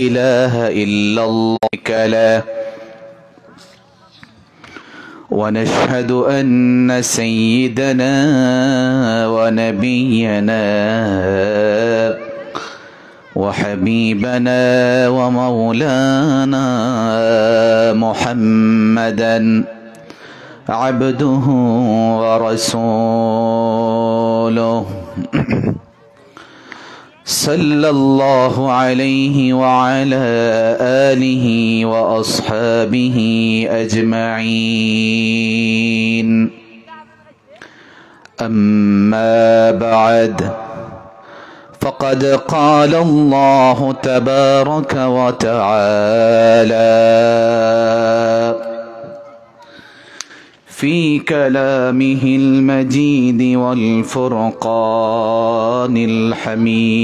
إله إلا الله له ونشهد أن سيدنا ونبينا وحبيبنا ومولانا محمدا عبده ورسوله صلى الله عليه وعلى آله وأصحابه أجمعين. أما بعد، فقد قال الله تبارك وتعالى في كلامه المجيد والفرقان الحميد: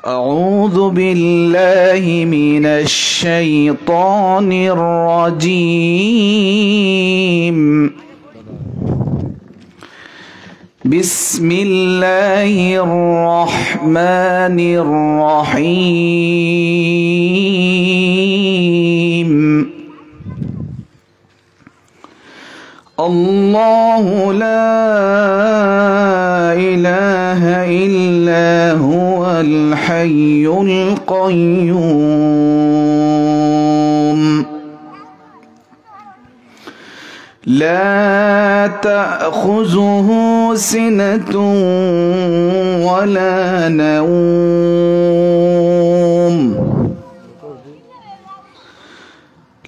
أعوذ بالله من الشيطان الرجيم. بسم الله الرحمن الرحيم. الله لا إله إلا هو الحي القيوم لا تأخذه سنة ولا نوم،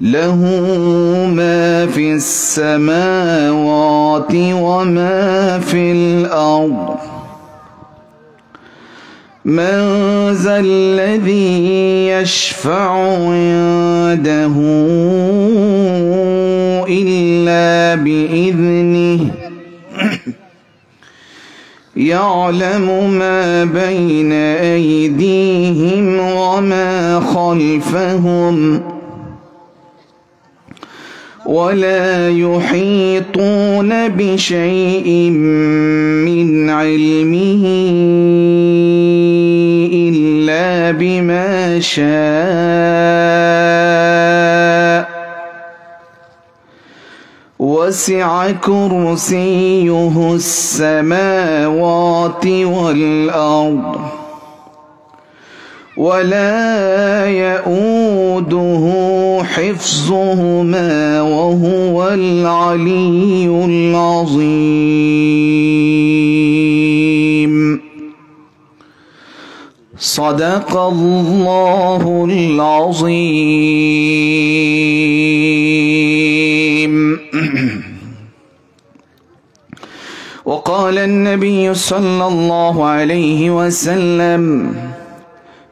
له ما في السماوات وما في الأرض. من ذا الذي يشفع عنده إلا بإذنه، يعلم ما بين أيديهم وما خلفهم، ولا يحيطون بشيء من علمه إلا بما شاء. وسع كرسيه السماوات والأرض ولا يؤوده حفظهما وهو العلي العظيم. صدق الله العظيم. وقال النبي صلى الله عليه وسلم: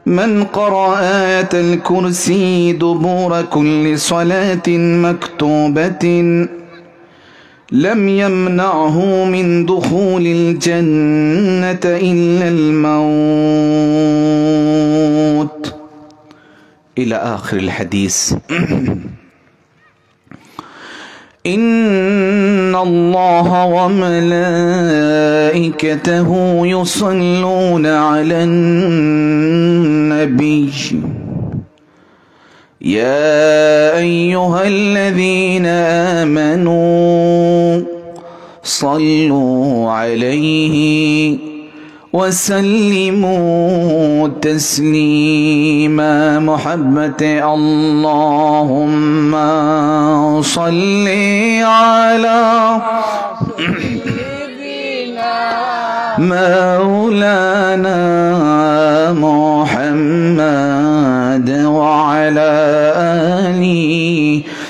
من قرأ آية الكرسي دبور كل صلاة مكتوبة لم يمنعه من دخول الجنة إلا الموت، إلى آخر الحديث. إن الله وملائكته يصلون على النبي يا أيها الذين آمنوا صلوا عليه وسلموا تسليما. محبة اللهم صل على مولانا محمد وعلى آل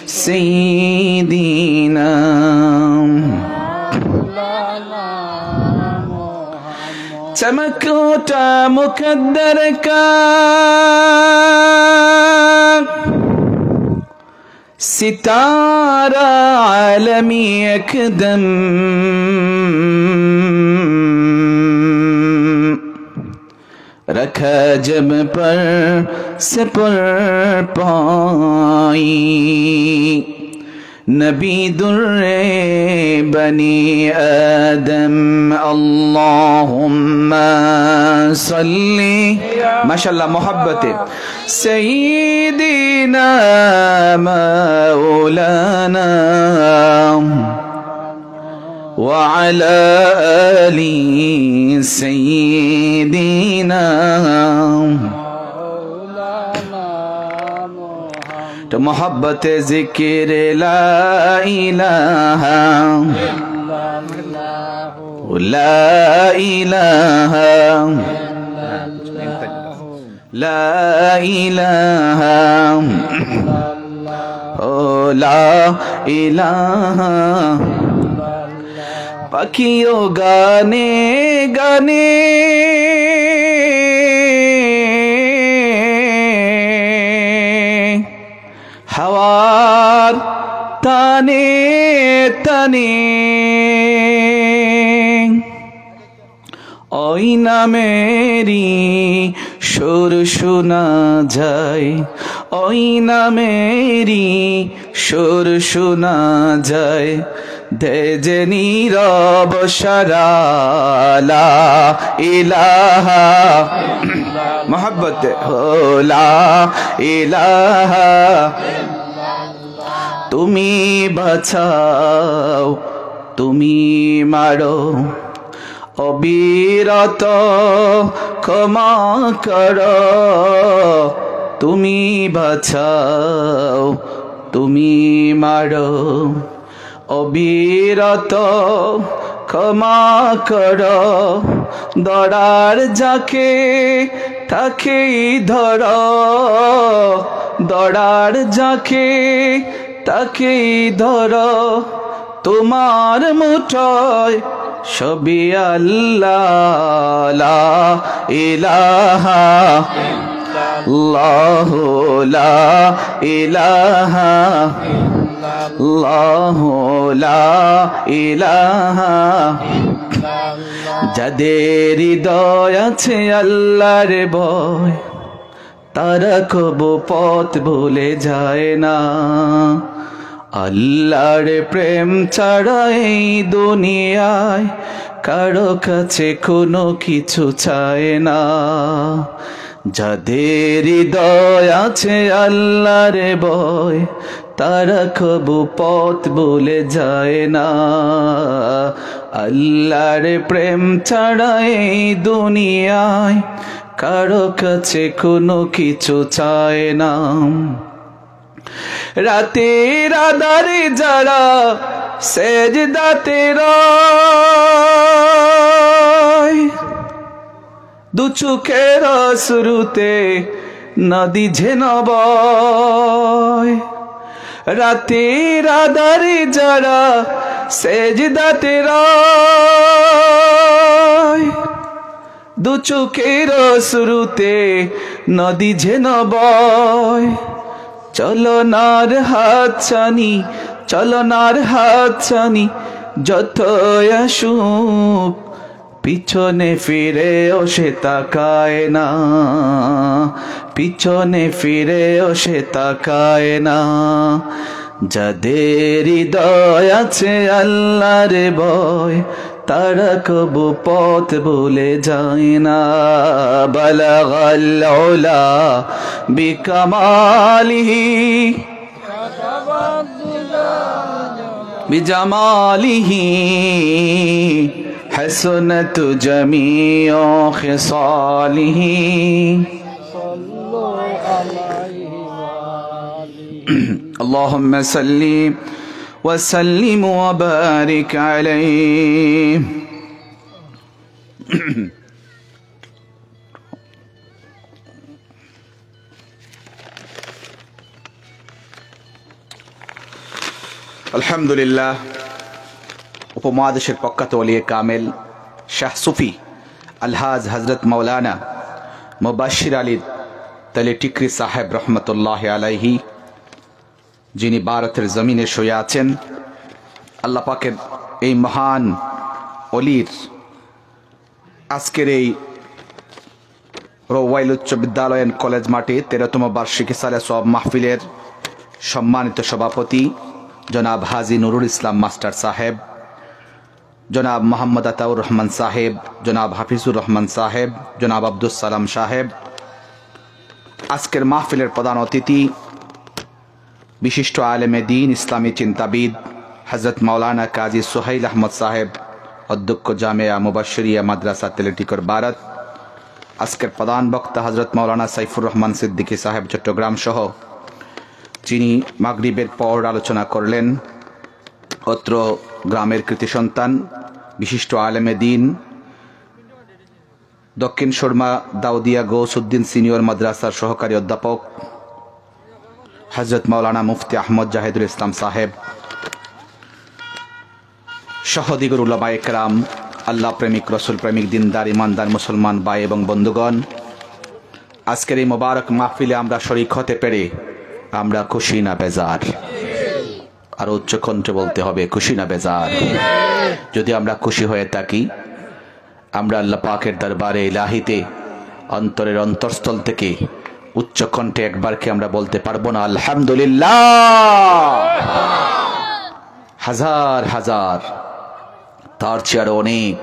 سيدنا. चमकोटा मुकद्दर का सितारा आलमी एकदम, रखा जब पर से पर पाई नबी दुर्रे बनी आदम अल्लाहुम्मा सल्ली माशाअल्लाह मोहब्बत सय्यिदिना मौलाना वअला आली सय्यिदिना तो मोहब्बत जिक्र ला इलाहा ला इलाहा ला इलाहा ओ ला इलाहा पाखियों गाने गाने हवार ताने ताने ओई ना मेरी सुर सुना जाए ओई ना मेरी सुर सुना जाए दे जे नीरब सारा ला इलाहा मोहब्बत हो ला इलाहा तुमी बाँचाओ तुमी मारो अविरत क्षमा करो तुमी बाँचाओ तुमी मारो अविरत क्षमा करो दरार जाके ताके धरो दरार जाके ताके धरो तुम्हार मुठोय सभी अल्लाह ला इलाहा अल्लाहु ला इलाहा अल्लाहु ला इलाहा যাদের হৃদয় আছে আল্লাহর ভয় তারা কবু পথ ভুলে যায় না আল্লাহর প্রেম ছাড়া এই দুনিয়ায় কারো কাছে কোনো কিছু চায় না যাদের হৃদয় আছে আল্লাহর ভয় তারা কবু পথ ভুলে যায় না আল্লাহর প্রেম ছাড়া এই দুনিয়ায় কারো কাছে কোনো কিছু চায় না রাতের আধারে যারা সেজদাতে রয় দু চোখের শুরুতে নদী ঝেন বয় রাতের আধারে যারা সেজদাতে রয় দু চোখের শুরুতে নদী ঝেন বয় চলনার হাত ছানি চলনার হাত ছানি যত আসুক পিছনে ফিরেও সে তাকায় না পিছনে ফিরেও সে তাকায় না যাদের হৃদয় আছে আল্লাহর ভয় তারা কবু পথ ভুলে যায় না বালাগাল উলা বিকামালিহি বিজামালিহি حسنت جميع خصاله اللهم صل وسلم وبارك عليه الحمد لله উপমহাদেশের প্রখ্যাত ওলিয়ে কামেল শাহ সুফি আলহাজ হজরত মৌলানা মুবাশশির আলী তলেটিকরি সাহেব রহমতুল্লাহ আলাইহি যিনি ভারতের জমিনে শুয়ে আছেন আল্লাহ পাকের এই মহান ওলির আজকের এই রওয়াইল উচ্চ বিদ্যালয় কলেজ মাঠে 13তম বার্ষিকী সালে সব মাহফিলের সম্মানিত সভাপতি জনাব হাজী নুরুল ইসলাম মাস্টার সাহেব, জনাব মোহাম্মদ আতাউর রহমান সাহেব, জনাব হাফিজুর রহমান সাহেব, জনাব আব্দুল সালাম সাহেব। আজকের মাহফিলের প্রধান অতিথি বিশিষ্ট আলেমে দ্বীন, ইসলামী চিন্তাবিদ হযরত মাওলানা কাজী সোহাইল আহমদ সাহেব, অধ্যক্ষ জামিয়া মুবাশশিরিয়া মাদ্রাসা তেলেটিকর ভারত। আজকের প্রধান বক্তা হযরত মাওলানা সাইফুর রহমান সিদ্দিকী সাহেব চট্টগ্রাম সহ, যিনি মাগরিবের পর আলোচনা করলেন। অত্র গ্রামের কৃতি সন্তান বিশিষ্ট আলেমে দ্বীন, দক্ষিণ সুরমা দাউদিয়া গৌসউদ্দিন সিনিয়র মাদ্রাসার সহকারী অধ্যাপক হযরত মাওলানা মুফতি আহমদ জাহিদুল ইসলাম সাহেব, সহদিগর উলামায়ে কেরাম, আল্লাহ প্রেমিক, রসুল প্রেমিক, দিনদার ইমানদার মুসলমান ভাই এবং বন্ধুগণ, আজকের এই মোবারক মাহফিলে আমরা শরীক হতে পেরে আমরা খুশি না বেজার? আর উচ্চ কণ্ঠে বলতে হবে, খুশি না বেজার? যদি আমরা খুশি হয়ে থাকি, আমরা আল্লাহ পাকের দরবারে ইলাহিতে অন্তরের অন্তরস্থল থেকে উচ্চ কণ্ঠে একবার কি আমরা বলতে পারবো না আলহামদুলিল্লাহ? হাজার হাজার, তার চেয়ে আরো অনেক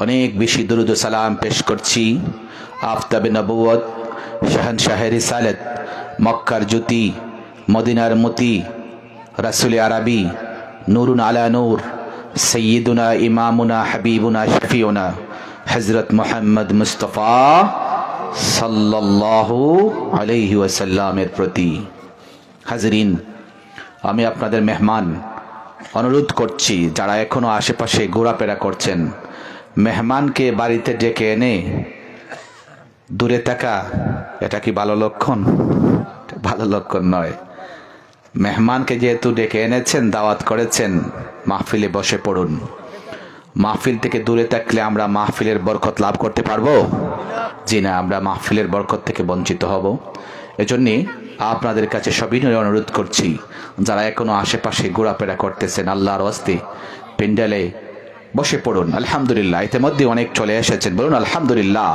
অনেক বেশি দুরুদ ও সালাম পেশ করছি আফতাবে নবুয়ত, শাহনশাহে রিসালাত, মক্কার জ্যোতি, মদিনার মতি, রাসূল আরবি, নূরুন আলা নূর, সৈয়দুনা ইমামুনা হাবিবুনা শফিউনা হযরত মুহাম্মদ মুস্তাফা সাল্লাল্লাহু আলাইহি ওয়াসাল্লামের প্রতি। হাজরিন, আমি আপনাদের মেহমান, অনুরোধ করছি যারা এখনো আশেপাশে ঘোরাফেরা করছেন, মেহমানকে বাড়িতে ডেকে এনে দূরে থাকা, এটা কি ভালো লক্ষণ? ভালো লক্ষণ নয়। মেহমানকে যেহেতু ডেকে এনেছেন, দাওয়াত করেছেন, মাহফিলে বসে পড়ুন। মাহফিল থেকে দূরে থাকলে আমরা মাহফিলের বরকত লাভ করতে পারবো? জি না, আমরা মাহফিলের বরকত থেকে বঞ্চিত হব। এজন্যে আপনাদের কাছে সবিনয় অনুরোধ করছি, যারা এখনো আশেপাশে ঘোরাফেরা করতেছেন, আল্লাহর ওয়াস্তে পেন্ডেলে বসে পড়ুন। আলহামদুলিল্লাহ, ইতিমধ্যে অনেক চলে এসেছেন, বলুন আলহামদুলিল্লাহ।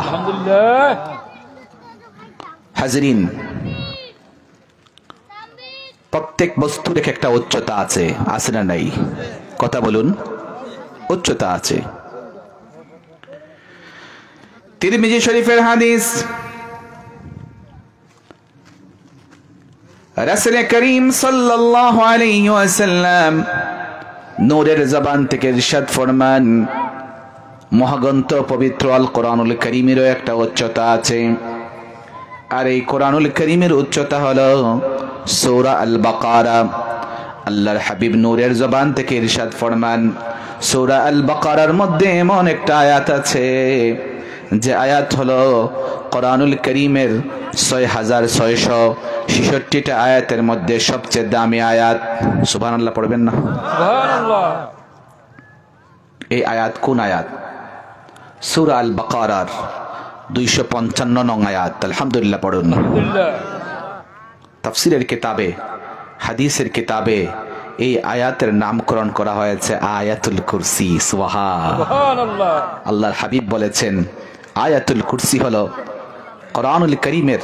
হাজরিন, প্রত্যেক বস্তুর একটা উচ্চতা আছে, আছে না নাই? কথা বলুন, উচ্চতা আছে। তিরমিজি শরীফের হাদিস, রাসূল করিম সাল্লাল্লাহু আলাইহি ওয়াসাল্লাম নূরের জবান থেকে ইরশাদ ফরমান, মহাগ্রন্থ পবিত্র আল কোরআনুল কারীমেরও একটা উচ্চতা আছে। আর এই কোরআনুল কারীমের উচ্চতা হলো সূরা আল বাকারা। আল্লাহর হাবিব নূরের জবান থেকে ইরশাদ ফরমান, সূরা আল বাকারার মধ্যে এমন একটা আয়াত আছে যে আয়াত হলো কোরআনুল কারীমের 6666টা আয়াতের মধ্যে সবচেয়ে দামি আয়াত। সুবহানাল্লাহ পড়বেন না? সুবহানাল্লাহ। এই আয়াত কোন আয়াত? সূরা আল বাকারার 255 নং আয়াত। আলহামদুলিল্লাহ পড়ুন। তাফসীরের কিতাবে, হাদিসের কিতাবে এই আয়াতের নামকরণ করা হয়েছে আয়াতুল কুরসি। সুবহানাল্লাহ। আল্লাহর হাবিব বলেছেন, আয়াতুল কুরসি হলো কোরআনুল কারীমের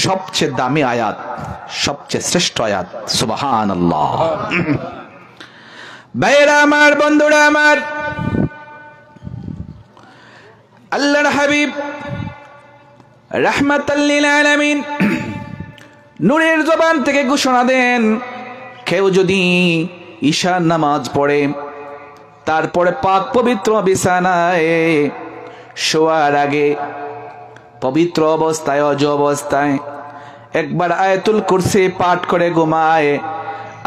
সবচেয়ে দামি আয়াত, সবচেয়ে শ্রেষ্ঠ আয়াত। সুবহানাল্লাহ। ভাইরা আমার, বন্ধুরা আমার, আল্লাহর হাবিব রাহমাতাল লিল আলামিন নূরের জবান থেকে ঘোষণা দেন, কেউ যদি ঈশার নামাজ পড়ে, তারপরে পাক পবিত্র বিছানায় শোয়ার আগে পবিত্র অবস্থায়, অজু অবস্থায় একবার আয়াতুল কুরসি পাঠ করে ঘুমায়,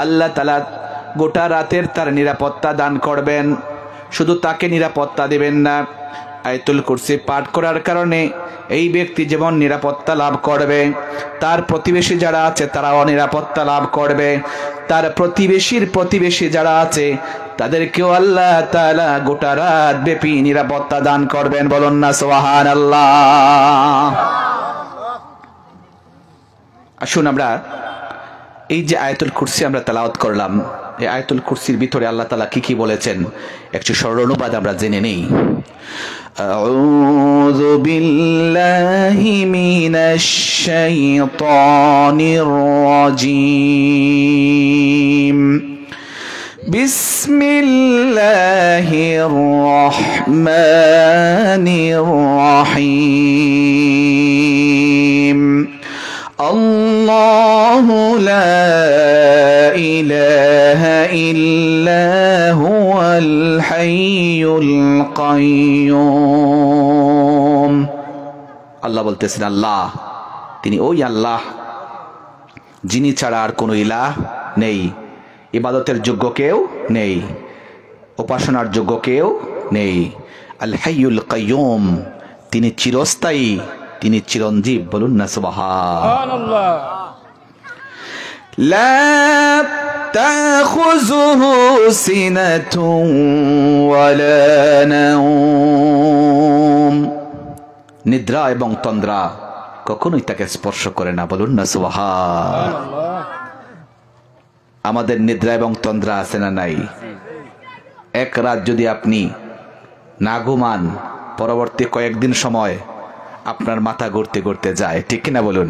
আল্লাহ তাআলা গোটা রাতের তার নিরাপত্তা দান করবেন। শুধু তাকে নিরাপত্তা দিবেন না, আয়াতুল কুরসি পাঠ করার কারণে এই ব্যক্তি যেমন নিরাপত্তা লাভ করবে, তার প্রতিবেশী যারা আছে তারাও নিরাপত্তা লাভ করবে। তার প্রতিবেশীর প্রতিবেশী যারা আছে তাদেরকেও আল্লাহ তাআলা গোটা রাত ব্যাপী নিরাপত্তা দান করবেন। বলুন না সুবহানাল্লাহ। আসুন আমরা এই যে আয়াতুল কুরসি আমরা তেলাওয়াত করলাম, এই আয়াতুল কুরসির ভিতরে আল্লাহ তাআলা কি কি বলেছেন একটু সরল অনুবাদ আমরা জেনে নেই। আউযু বিল্লাহি মিনাশ শাইতানির রাজীম বিসমিল্লাহির রহমানির রহিম আল্লাহু লা ইলাহা ইল্লা হুয়াল হাইয়ুল কাইয়্যুম। আল্লাহ বলতেছেন, আল্লাহ তিনি ওই আল্লাহ যিনি ছাড়া আর কোনো ইলাহ নেই, ইবাদতের যোগ্য কেউ নেই, উপাসনার যোগ্য কেউ নেই। আল হাইয়ুল কাইয়্যুম, তিনি চিরস্থায়ী, তিনি চিরঞ্জীব। বলুন না সুবহানাল্লাহ। লা তাখুযুহু সিনাতুন ওয়ালা নাওম, নিদ্রা এবং তন্দ্রা কখনোই তাকে স্পর্শ করে না। বলুন না সুবহানাল্লাহ। আমাদের নিদ্রা এবং তন্দ্রা আছে না নাই? এক রাত যদি আপনি না ঘুমান, পরবর্তী কয়েকদিন সময় আপনার মাথা ঘুরতে ঘুরতে যায়, ঠিক কিনা বলুন?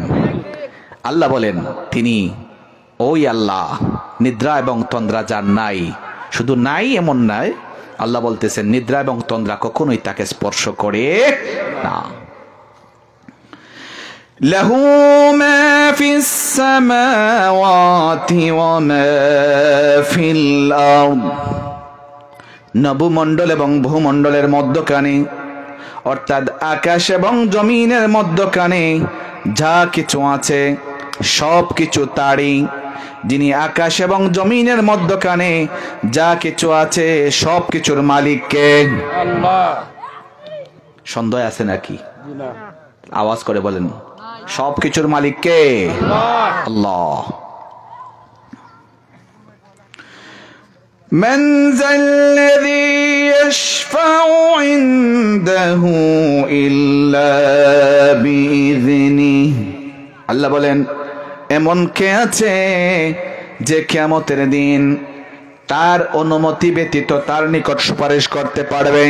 আল্লাহ বলেন তিনি ওই আল্লাহ, নিদ্রা এবং তন্দ্রা যার নাই, শুধু নাই এমন নয়, আল্লাহ বলতেছেন নিদ্রা এবং তন্দ্রা কখনোই তাকে স্পর্শ করে না। লাহু মা ফিস সামাওয়াতি ওয়া মা ফিল আরদ, নবমণ্ডল এবং ভূমণ্ডলের মধ্যখানে, অর্থাৎ আকাশ এবং জমিনের মধ্যখানে যা কিছু আছে সব কিছু তারই। যিনি আকাশ এবং জমিনের মধ্যখানে যা কিছু আছে সব কিছুর মালিক কে? আল্লাহ। সন্দেহ আছে নাকি? আওয়াজ করে বলেন, সব কিছুর মালিক কে? আল্লাহ। من ذا الذي يشفع عنده إلا بإذنه, আল্লাহ বলেন এমন কে আছে যে কিয়ামতের দিন তার অনুমতি ব্যতীত তার নিকট সুপারিশ করতে পারবে?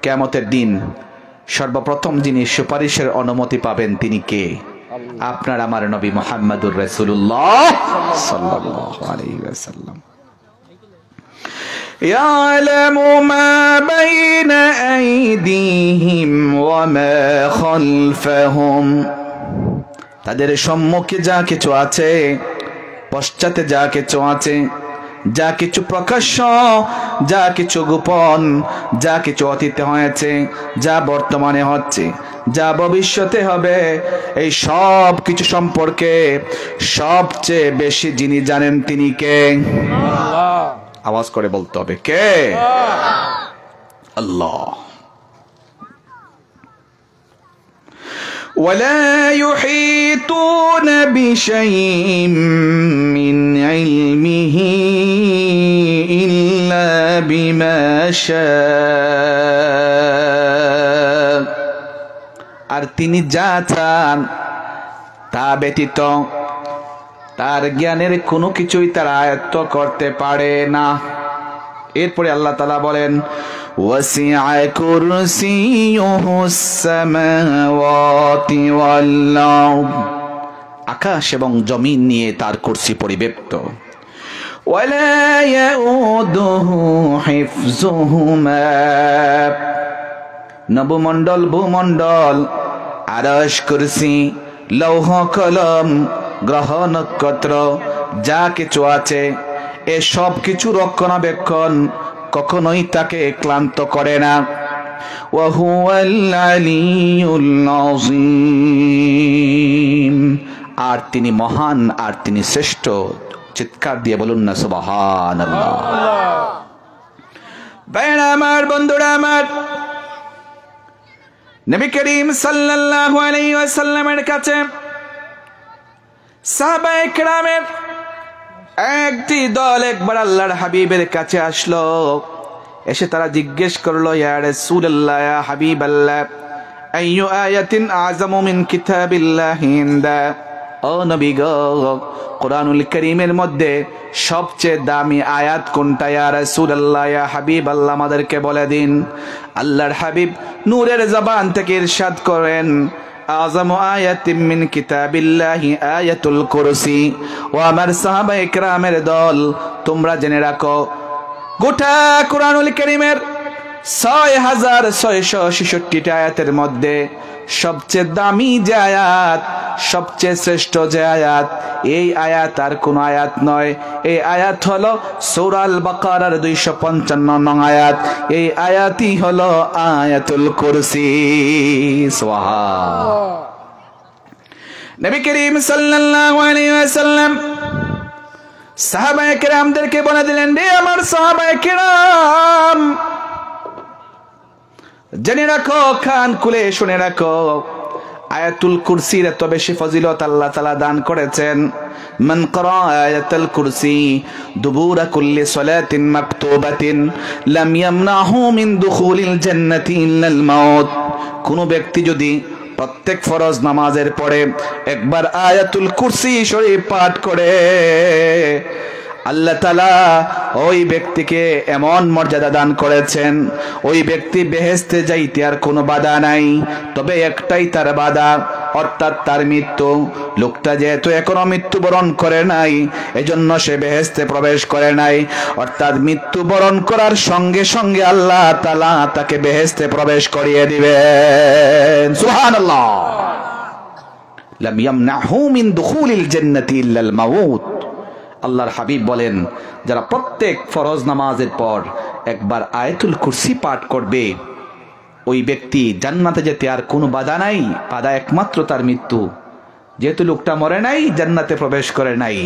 কিয়ামতের দিন সর্বপ্রথম যিনি সুপারিশের অনুমতি পাবেন তিনি কে? আপনার আমার নবী মুহাম্মদুর রাসূলুল্লাহ সাল্লাল্লাহু আলাইহি ওয়াসাল্লাম। يعلم ما بين أيديهم وما خلفهم, তাদের সম্মুখে যা কিছু আছে, পশ্চাতে যা কিছু আছে, যা কিছু প্রকাশ্য, যা কিছু গোপন, যা কিছু অতীতে হয়েছে, যা বর্তমানে হচ্ছে, যা ভবিষ্যতে হবে, এই সব কিছু সম্পর্কে সবচেয়ে বেশি যিনি জানেন তিনি কে? আল্লাহ। আওয়াজ করে বলতে হবে, কে? আল্লাহ। ولا يحيطون بشيء من علمه إلا بما شاء, আর তিনি যা চান তা ব্যতীত তার জ্ঞানের কোনো কিছুই তার আয়ত্ত করতে পারে না। এরপরে আল্লাহ তাআলা বলেন ওয়াসিআ কুরসিয়ুহুস সামাওয়াতি ওয়াল আরদ, আকাশ এবং জমিন নিয়ে তার কুরসি পরিব্যাপ্ত। ওয়ালা ইয়াউদুহু হিফযুহুমা, নবমণ্ডল ভূমণ্ডল আরশ কুরসি লৌহ কলম গ্রহ নক্ষত্র যা কিছু আছে এ সব কিছু রক্ষণাবেক্ষণ কখনোই তাকে ক্লান্ত করে না। ওয়া হুয়াল আলিয়্যুল আযীম, আর তিনি মহান, আর তিনি শ্রেষ্ঠ। চিৎকার দিয়ে বলুন না সুবহানাল্লাহ। ভাইরা আমার, বন্ধুরা আমার, নবী করিম সাল্লাল্লাহু আলাইহি ওয়াসাল্লামের কাছে সাহাবায়ে কেরামের একটি দল একবার আল্লাহর হাবিবের কাছে আসলো। এসে তারা জিজ্ঞেস করলো, ইয়া রাসূলুল্লাহ, ইয়া হাবিবাল্লাহ, আইয়ু আয়াতিন আযামু মিন কিতাবিল্লাহি ইনদা, ও নবী গো, কোরআনুল কারীমের মধ্যে সবচেয়ে দামি আয়াত কোনটা? ইয়া রাসূলুল্লাহ, ইয়া হাবিবাল্লাহ, আমাদেরকে বলে দিন। আল্লাহর হাবিব নূরের জবান থেকে ইরশাদ করেন, আযমু আয়াতিম মিন কিতাবিল্লাহি আয়াতুল কুরসি। ও আমার সাহাবায়ে কেরামের দল, তোমরা জেনে রাখো, গোটা কুরআনুল কারীমের ৬৬৬৬টা আয়াতের মধ্যে সবচেয়ে দামি যে আয়াত, সবচেয়ে শ্রেষ্ঠ যে আয়াত, এই আয়াত আর কোন আয়াত নয়। এই আয়াত হলো সূরা আল বাকারার ২৫৫ নং আয়াত। এই আয়াতই হলো আয়াতুল কুরসি। সুবহান। নবী করিম সাল্লাল্লাহু আলাইহি ওয়াসাল্লাম সাহাবায়ে কেরামদেরকে বলে দিলেন, রে আমার সাহাবায়ে কেরাম, জেনে রাখো, কান খুলে শুনে রাখো, আয়াতুল কুরসির এত বেশি ফজিলত আল্লাহ তাআলা দান করেছেন। মান ক্বারা আয়াতুল কুরসি দুবুরা কুল্লি সালাতিন মাকতুবাতিন লাম ইয়ামনাহু মিন দুখুলিল জান্নাতি ইল্লাল মাউত। কোন ব্যক্তি যদি প্রত্যেক ফরজ নামাজের পরে একবার আয়াতুল কুরসি শরীফ পাঠ করে, আল্লাহ তাআলা ওই ব্যক্তিকে এমন মর্যাদা দান করেছেন, ওই ব্যক্তি বেহেশতে যাইতে আর কোনো বাধা নাই। তবে একটাই তার বাধা, অর্থাৎ তার মৃত্যু। লোকটা যেহেতু এখনো মৃত্যুবরণ করে নাই, এজন্য সে বেহেশতে প্রবেশ করে নাই। অর্থাৎ মৃত্যুবরণ করার সঙ্গে সঙ্গে আল্লাহ তাআলা তাকে বেহেশতে প্রবেশ করিয়ে দিবেন। সুবহানাল্লাহ। লাম ইয়ামনাহু মিন দুখুলিল জান্নাতি ইল্লাল মাউত। আল্লাহর হাবিব বলেন, যারা প্রত্যেক ফরজ নামাজের পর একবার আয়াতুল কুরসি পাঠ করবে, ওই ব্যক্তি জান্নাতে যেতে আর কোনো বাধা নাই, বাধা একমাত্র তার মৃত্যু। যেহেতু লোকটা মরে নাই, জান্নাতে প্রবেশ করে নাই,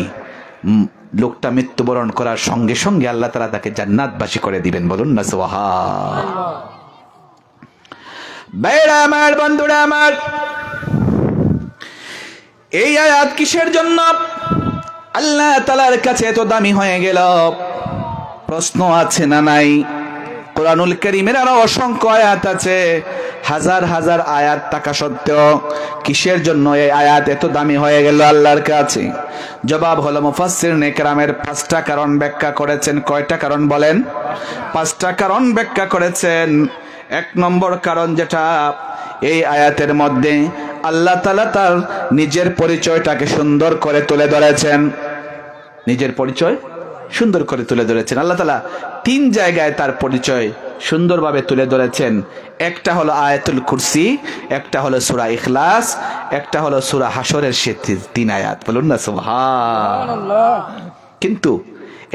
লোকটা মৃত্যুবরণ করার সঙ্গে সঙ্গে আল্লাহ তাআলা তাকে জান্নাতবাসী করে দিবেন। বলুন না সুবহান। ভাইরা আমার, বন্ধুরা আমার, এই আয়াত কিসের জন্য আল্লাহ তাআলার কাছে এত দামি হয়ে গেল? প্রশ্ন আছে না নাই? কুরআনুল কারীমের আরো অসংখ্য আয়াত আছে, হাজার হাজার আয়াত থাকা সত্ত্বেও কিসের জন্য এই আয়াত এত দামি হয়ে গেল আল্লাহর কাছে? জবাব হলো, মুফাসসিরিনে কেরামের 5টা কারণ ব্যাখ্যা করেছেন। কয়টা কারণ বলেন? 5টা কারণ ব্যাখ্যা করেছেন। 1 নম্বর কারণ, যেটা এই আয়াতের মধ্যে আল্লাহ তাআলা তার নিজের পরিচয়টাকে সুন্দর করে তুলে ধরেছেন। নিজের পরিচয় সুন্দর করে তুলে ধরেছেন আল্লাহ তাআলা। 3 জায়গায় তার পরিচয় সুন্দরভাবে তুলে ধরেছেন। একটা হলো আয়াতুল কুরসি, একটা হলো সূরা ইখলাস, একটা হলো সূরা হাসরের 3 আয়াত। বলুন না সুবহানাল্লাহ। কিন্তু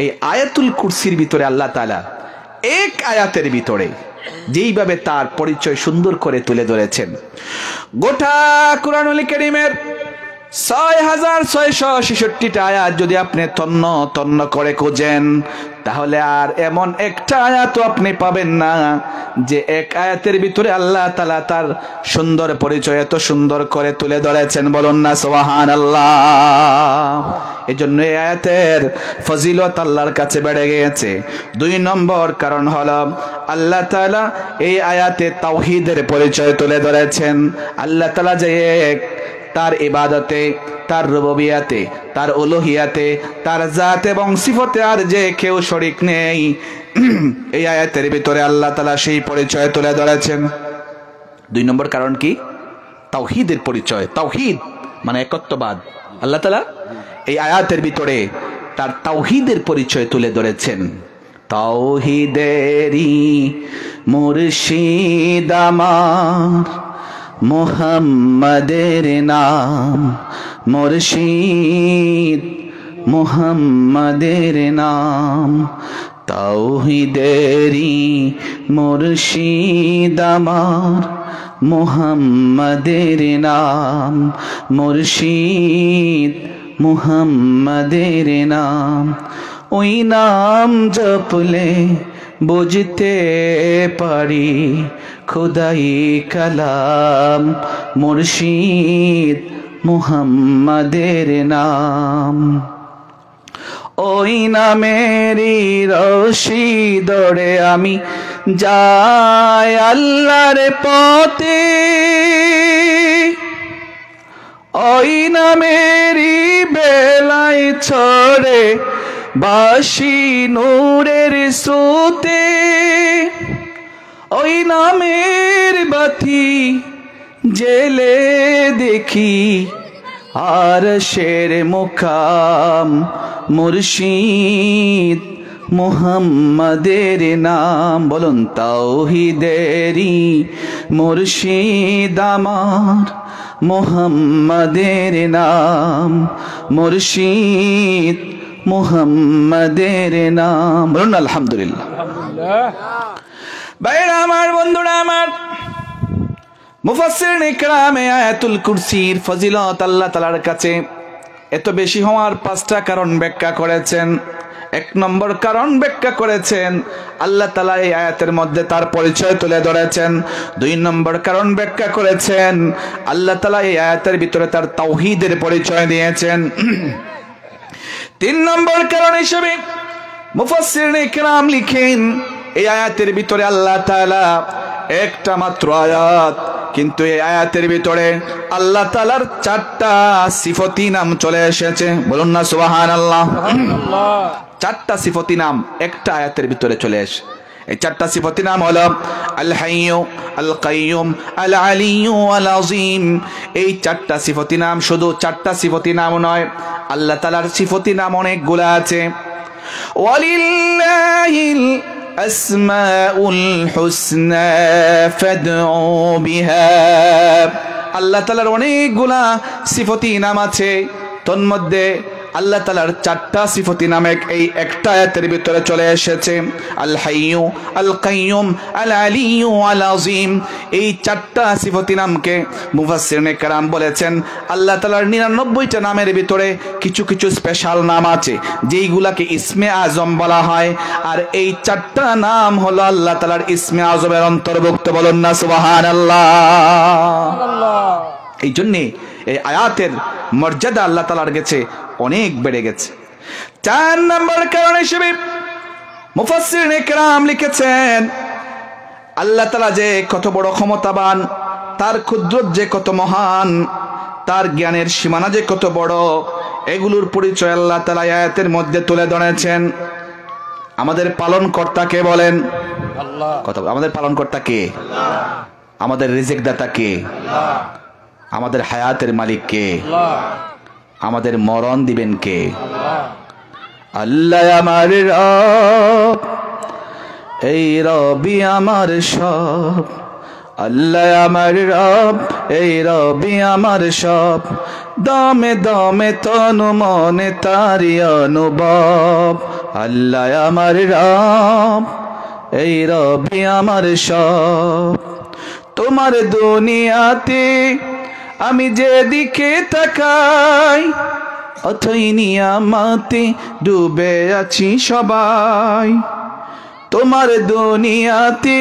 এই আয়াতুল কুরসির ভিতরে আল্লাহ তাআলা এক আয়াতের ভিতরে যেইভাবে তার পরিচয় সুন্দর করে তুলে ধরেছেন, গোটা কুরআনুল কারীমের ৬৬৬৬টা আয়াত যদি আপনি তন্ন তন্ন করে খুঁজেন, তাহলে আর এমন একটা আয়াতও আপনি পাবেন না যে এক আয়াতের ভিতরে আল্লাহ তাআলা তার সুন্দর পরিচয় এত সুন্দর করে তুলে ধরেছেন। বলুন না সুবহানাল্লাহ। এজন্য এই আয়াতের ফজিলত আল্লাহর কাছে বেড়ে গিয়েছে। 2 নম্বর কারণ হলো, আল্লাহ তাআলা এই আয়াতে তাওহীদের পরিচয় তুলে ধরেছেন। আল্লাহ তাআলা যে এক, তার ইবাদতে, তার রুবুবিয়াতে, তার উলুহিয়াতে, তার জাত এবং সিফতে আর যে কেউ শরীক নেই, এই আয়াতের ভিতরে আল্লাহ তাআলা সেই পরিচয় তুলে ধরেছেন। 2 নম্বর কারণ কি? তাওহীদের পরিচয়। তাওহীদ মানে একত্ববাদ। আল্লাহ তাআলা এই আয়াতের ভিতরে তার তাওহীদের পরিচয় তুলে ধরেছেন। তাওহীদেরই মুর্শিদ আমার, মুহাম্মাদের নাম মুর্শিদ, মুহাম্মাদের নাম। তাওহীদেরই মুর্শিদ আমার, মুহাম্মাদের নাম মুর্শিদ, মুহাম্মাদের নাম। ওই নাম জপলে বুঝতে পারি খুদাই কালাম, মুর্শিদ মুহাম্মাদের নাম। ওই নামেরই রশি ধরে আমি যাই আল্লাহর পথে, ওই নামেরই বেলায় ছড়ে বাসি নূরের স্রোতে, ওই নামের বাতি জেলে দেখি আরশের মুকাম মুর্শিদ মুহাম্মাদের নাম। বলুন তাওহীদেরই মুর্শিদ আমার মুহাম্মাদের নাম, মুর্শিদ মুহাম্মাদের নাম। বলুন আলহামদুলিল্লাহ। ভাইরা আমার, বন্ধুরা আমার, মুফাসসিরিন ইকরামে আয়াতুল কুরসির ফজিলত আল্লাহ তাআলার কাছে এত বেশি হওয়ার 5টা কারণ ব্যাখ্যা করেছেন। 1 নম্বর কারণ ব্যাখ্যা করেছেন, আল্লাহ তাআলা এই আয়াতের মধ্যে তার পরিচয় তুলে ধরেছেন। 2 নম্বর কারণ ব্যাখ্যা করেছেন, আল্লাহ তাআলা এই আয়াতের ভিতরে তার তাওহীদের পরিচয় দিয়েছেন। 3 নম্বর কারণ হিসেবে মুফাসসিরিন ইকরাম লিখেন, এই আয়াতের ভিতরে আল্লাহ তাআলা একটা মাত্র আয়াত, কিন্তু এই আয়াতের ভিতরে আল্লাহ তাআলার 4টা সিফতি নাম চলে এসেছে। বলুন না সুবহানাল্লাহ। 4টা সিফতি নাম একটা আয়াতের ভিতরে চলে আসে। এই 4টা সিফতি নাম হলো আল হাইয়্যু, আল কাইয়্যুম, আল আলিয়্যু, আল আযীম। এই 4টা সিফতি নাম শুধু 4টা সিফতি নাম নয়, আল্লাহ তাআলার সিফতি নাম অনেকগুলা আছে। ওয়ালিল্লাহিল আসমাউল হুসনা ফাদউ বিহা। আল্লাহ তাআলার অনেকগুলা সিফতি নাম আছে, তন্মধ্যে আল্লাহ তাআলার 4টা সিফতি নাম এই একটা আয়াতের ভিতরে চলে এসেছে। আল হাইয়্যু, আল কাইয়্যুম, আল আলিয়্যু, আল আযীম। এই 4টা সিফতি নামকে মুফাসসিরিনে কেরাম বলেছেন আল্লাহ তাআলার 99টা নামের ভিতরে কিছু কিছু স্পেশাল নাম আছে যেইগুলাকে ইসমে আজম বলা হয়, আর এই 4টা নাম হলো আল্লাহ তাআলার ইসমে আজমের অন্তর্ভুক্ত। বলুন না সুবহানাল্লাহ। এই জন্যে এই আয়াতের মর্যাদা আল্লাহ তাআলার কাছে অনেক বেড়ে গেছে। 4 নম্বর কারণ হিসেবে মুফাসসিরিনে কেরাম লিখেছেন, আল্লাহ তাআলা যে কত বড় ক্ষমতাবান, তার কুদরত যে কত মহান, তার জ্ঞানের সীমানা যে কত বড়, এগুলোর পরিচয় আল্লাহ তাআলা আয়াতের মধ্যে তুলে ধরেছেন। আমাদের পালনকর্তা কে বলেন? আল্লাহ। কথা আমাদের পালনকর্তা কে? আল্লাহ। আমাদের রিজিক দাতা কে? আল্লাহ। আমাদের হায়াতের মালিক কে? আল্লাহ। আমাদের মরণ দিবেন কে? আল্লাহ। আল্লাহ আমার রব, এই রবি আমার সব। আল্লাহ আমার রব, এই রবি আমার সব। দমে দমে তনু মনে তারি অনুভব। আল্লাহ আমার রব, এই রবি আমার সব। তোমার দুনিয়াতে আমি যেদিকে তাকাই, অথই নিয়ামতে ডুবে আছি সবাই। তোমার দুনিয়াতে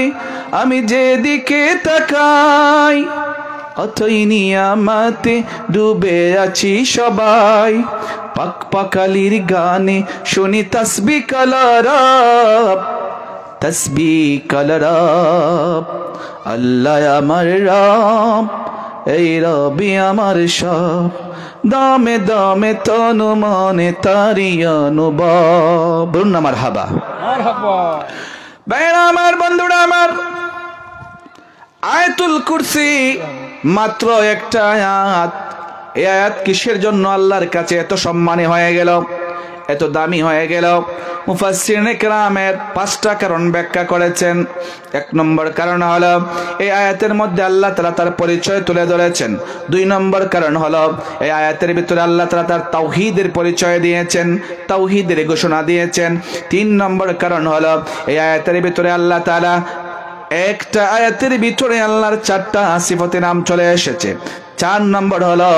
আমি যেদিকে তাকাই, অথই নিয়ামতে ডুবে আছি সবাই। পাক পাকালির গানে শুনি তাসবিহ কালারাব, তাসবিহ কালারাব। আল্লাহ আমার রব, এই রবি আমার সব। দামে দামে তনু মনে তারি অনুভব। বলুন না মারহাবা। ভাইরা আমার, বন্ধুরা আমার, আয়াতুল কুরসি মাত্র একটা আয়াত। এই আয়াত কিসের জন্য আল্লাহর কাছে এত সম্মানী হয়ে গেল, এত দামি হয়ে গেল? মুফাসসিরিনে কেরামের 5টা কারণ ব্যাখ্যা করেছেন। 1 নম্বর কারণ হলো এই আয়াতের মধ্যে আল্লাহ তাআলা তার পরিচয় তুলে ধরেছেন। 2 নম্বর কারণ হলো এই আয়াতের ভিতরে আল্লাহ তাআলা তার তাওহীদের পরিচয় দিয়েছেন, তাওহীদের ঘোষণা দিয়েছেন। 3 নম্বর কারণ হলো এই আয়াতের ভিতরে আল্লাহ তাআলা একটা আয়াতের ভিতরে আল্লাহর 4টা সিফাতে নাম চলে এসেছে। 4 নম্বর হলো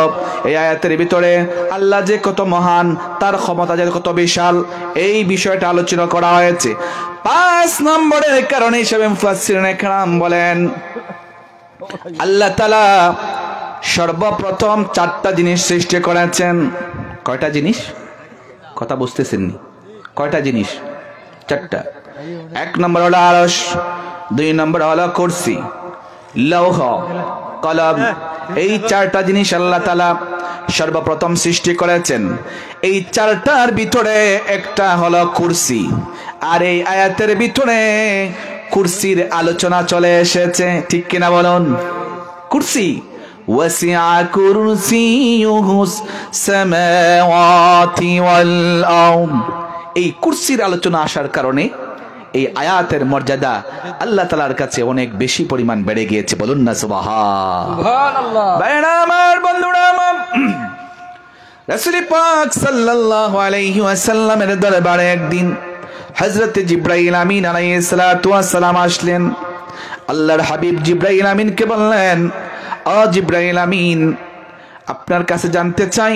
এই আয়াতের ভিতরে আল্লাহ যে কত মহান, তার ক্ষমতা যে কত বিশাল, এই বিষয়টা আলোচনা করা হয়েছে। 5 নম্বরের কারণ হিসেবে মুফাসসিরিনে কেরাম বলেন আল্লাহ তাআলা সর্বপ্রথম 4টা জিনিস সৃষ্টি করেছেন। কয়টা জিনিস? কথা বুঝতেছেন নি? কয়টা জিনিস? 4টা। 1 নম্বর হলো আরশ, 2 নম্বর হলো কুরসি, লৌহ, কলম। এই 4টা জিনিস আল্লাহ তাআলা সর্বপ্রথম সৃষ্টি করেছেন। এই 4টার ভিতরে একটা হলো কুরসি। আর এই আয়াতের ভিতরে কুরসির আলোচনা চলে এসেছে, ঠিক কিনা বলুন? কুরসি ওয়াসিআ কুরসিয়ুহুস সামাওয়াতি ওয়াল আরদ, এই কুরসির আলোচনা আসার কারণে এই আয়াতের মর্যাদা আল্লাহ তাআলার কাছে অনেক বেশি পরিমাণ বেড়ে গিয়েছে। বলুন না সুবহানাল্লাহ। ভাইরা আমার, বন্ধুরা আমার, রাসূল পাক সাল্লাল্লাহু আলাইহি ওয়াসাল্লামের দরবারে একদিন হযরত জিবরাইল আমিন আলাইহিস সালাতু ওয়াস সালাম আসলেন। আল্লাহর হাবিব জিবরাইল আমিনকে বললেন, ও জিবরাইল আমিন, আপনার কাছে জানতে চাই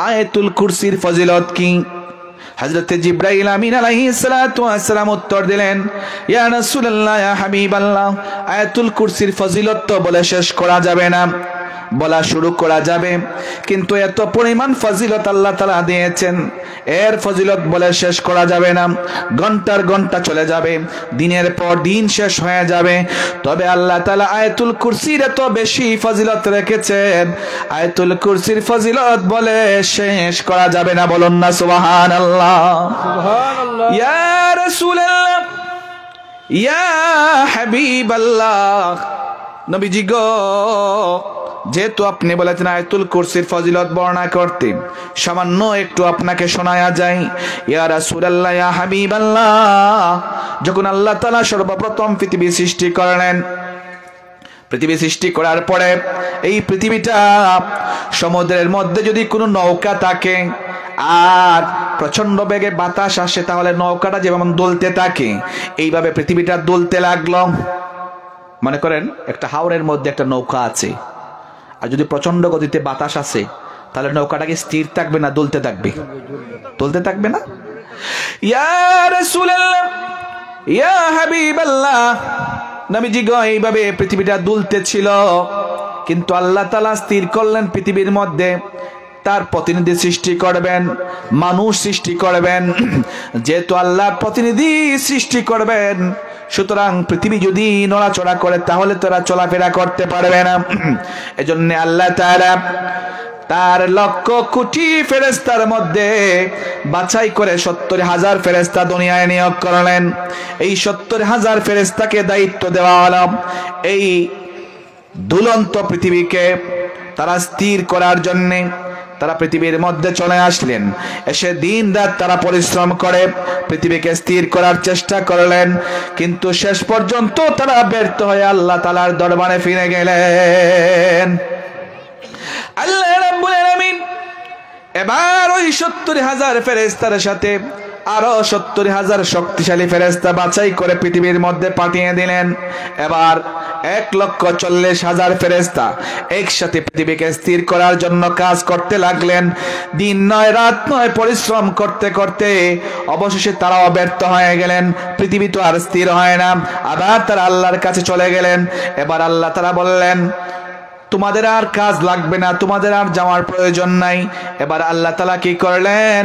আয়াতুল কুরসির ফজিলত কি? হযরত জিবরাইল আমিন আলাইহিস সালাতু ওয়াস সালাম উত্তর দিলেন, ইয়া রাসূলুল্লাহ, ইয়া হাবিবাল্লাহ, আয়াতুল কুরসির ফজিলত তো বলে শেষ করা যাবে না, বলা শুরু করা যাবে, কিন্তু এত পরিমাণ ফজিলত আল্লাহ তাআলা দিয়েছেন, এর ফজিলত বলে শেষ করা যাবে না। ঘন্টার ঘন্টা চলে যাবে, দিনের পর দিন শেষ হয়ে যাবে, তবে আল্লাহ তাআলা আয়াতুল কুরসির এত বেশি ফজিলত রেখেছেন, আয়াতুল কুরসির ফজিলত বলে শেষ করা যাবে না। বলুন না সুবহানাল্লাহ। সুবহানাল্লাহ। ইয়া রাসূলুল্লাহ, ইয়া হাবিবাল্লাহ, নবীজি গো, যেহেতু আপনি বলেছেন আয়াতুল কুরসির ফজিলত বর্ণনা করতে, সামান্য একটু আপনাকে শোনায়া যায়। ইয়া রাসূলুল্লাহ, ইয়া হাবিবাল্লাহ, যখন আল্লাহ তাআলা সর্বপ্রথম পৃথিবী সৃষ্টি করলেন, পৃথিবী সৃষ্টি করার পরে এই পৃথিবীটা সমুদ্রের মধ্যে যদি কোনো নৌকা থাকে আর প্রচন্ড বেগে বাতাস আসে, তাহলে নৌকাটা যেমন দুলতে থাকে, এইভাবে পৃথিবীটা দুলতে লাগলো। মনে করেন একটা হাওরের মধ্যে একটা নৌকা আছে, আর যদি প্রচন্ড গতিতে বাতাস আসে, তাহলে নৌকাটা কি স্থির থাকবে না দুলতে থাকবে? দুলতে থাকবে না? ইয়া রাসূলুল্লাহ, ইয়া হাবিবাল্লাহ, নবীজি গো, এইভাবে পৃথিবীটা দুলতে ছিল, কিন্তু আল্লাহ তাআলা স্থির করলেন পৃথিবীর মধ্যে তার প্রতিনিধি সৃষ্টি করবেন, মানুষ সৃষ্টি করবেন। যেহেতু আল্লাহ প্রতিনিধি সৃষ্টি করবেন, সুতরাং পৃথিবী যদি নড়াচড়া করে তাহলে তারা চলাফেরা করতে পারবে না। এজন্য আল্লাহ তাআলা তার লক্ষ কোটি ফেরেশতার মধ্যে বাছাই করে ৭০,০০০ ফেরেশতা দুনিয়ায় নিয়োগ করলেন। এই ৭০,০০০ ফেরেশতাকে দায়িত্ব দেওয়া হলো এই দুলন্ত পৃথিবীকে তারা স্থির করার জন্য। তারা পৃথিবীর মধ্যে চলে আসলেন, এসে দিন রাত তারা পরিশ্রম করে পৃথিবীকে স্থির করার চেষ্টা করলেন, কিন্তু শেষ পর্যন্ত তারা ব্যর্থ হয়ে আল্লাহ তাআলার দরবারে ফিরে গেলেন। আল্লাহ রাব্বুল আলামিন এবার ওই ৭০,০০০ ফেরেশতার সাথে আরো ৭০,০০০ শক্তিশালী ফেরেশতা বাছাই করে পৃথিবীর মধ্যে পাঠিয়ে দিলেন। এবার ১,৪০,০০০ ফেরেশতা একসাথে পৃথিবীকে স্থির করার জন্য কাজ করতে লাগলেন। দিন নয় রাত নয় পরিশ্রম করতে করতে অবশেষে তারাও ব্যর্থ হয়ে গেলেন। পৃথিবী তো আর স্থির হয় না। আবার তারা আল্লাহর কাছে চলে গেলেন। এবার আল্লাহ তাআলা বললেন, তোমাদের আর কাজ লাগবে না, তোমাদের আর যাওয়ার প্রয়োজন নাই। এবার আল্লাহ তাআলা কি করলেন,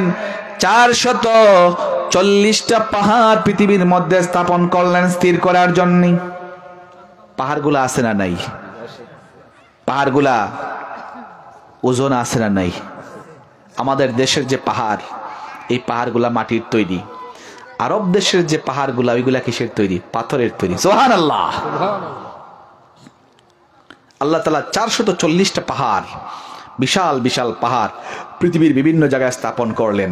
৪৪০টা পাহাড় পৃথিবীর মধ্যে স্থাপন করলেন স্থির করার জন্য। পাহাড়গুলা আছে না নাই? পাহাড়গুলা ওজন আছে না নাই? আমাদের দেশের যে পাহাড়, এই পাহাড়গুলা মাটির তৈরি। আরব দেশের যে পাহাড়গুলা, ওইগুলা কিসের তৈরি? পাথরের তৈরি। সুবহানাল্লাহ। আল্লাহ তাআলা ৪৪০টা পাহাড়, বিশাল বিশাল পাহাড় পৃথিবীর বিভিন্ন জায়গায় স্থাপন করলেন।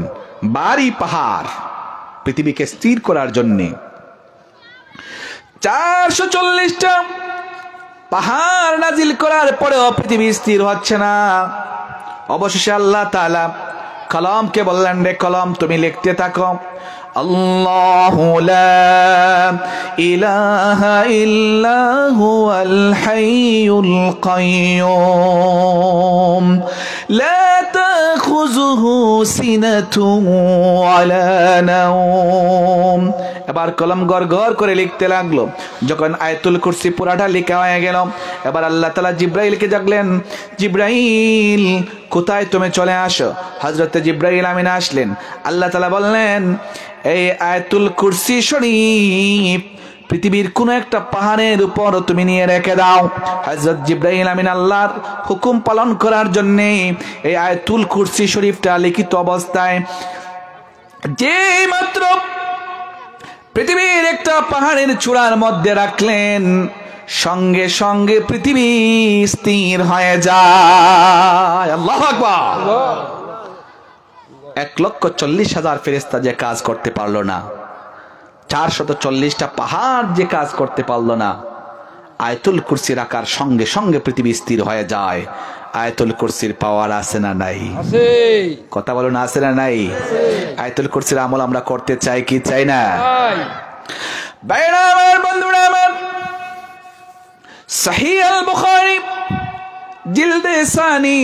ভারী পাহাড় পৃথিবীকে স্থির করার জন্যে। ৪৪০টা পাহাড় নাজিল করার পরেও পৃথিবী স্থির হচ্ছে না। অবশেষে আল্লাহ তাআলা কলমকে বললেন, রে কলম তুমি লিখতে থাকো, আল্লাহু লা ইলাহা ইল্লা হুয়াল হাইয়ুল কাইয়্যুম লা তাখুযুহু সিনাতুন ওয়ালা নাওম। এবার কলম গড়গড় করে লিখতে লাগলো। যখন আয়াতুল কুরসি পুরাটা লেখা হয়ে গেল, এবার আল্লাহ তাআলা জিবরাইলকে ডাকলেন, জিবরাইল কোথায় তুমি চলে আসো। হযরত জিবরাইল আমিন আসলেন। আল্লাহ তাআলা বললেন, এই আয়াতুল কুরসি শরীফ পৃথিবীর কোন একটা পাহাড়ের উপর তুমি নিয়ে রেখে দাও। হযরত জিবরাইল আমিন আল্লাহর হুকুম পালন করার জন্য এই আয়াতুল কুরসি শরীফটা লিখিত অবস্থায় যে মাত্র পৃথিবীর একটা পাহাড়ের চূড়ার মধ্যে রাখলেন, সঙ্গে সঙ্গে পৃথিবী স্থির হয়ে যায়। আল্লাহু আকবার। 1,40,000 ফেরেশতা যে কাজ করতে পারলো না, 440টা পাহাড় যে কাজ করতে পারলো না, আয়াতুল কুরসি রাখার সঙ্গে সঙ্গে পৃথিবী স্থির হয়ে যায়। আয়াতুল কুরসির পাওয়ার আছে না নাই? আছে। কথা বলুন, আছে না নাই? আয়াতুল কুরসির আমল আমরা করতে চাই কি চাই না? ভাইরা আমার, বন্ধুরা আমার, সহিহ আল বুখারী জিলদে সানি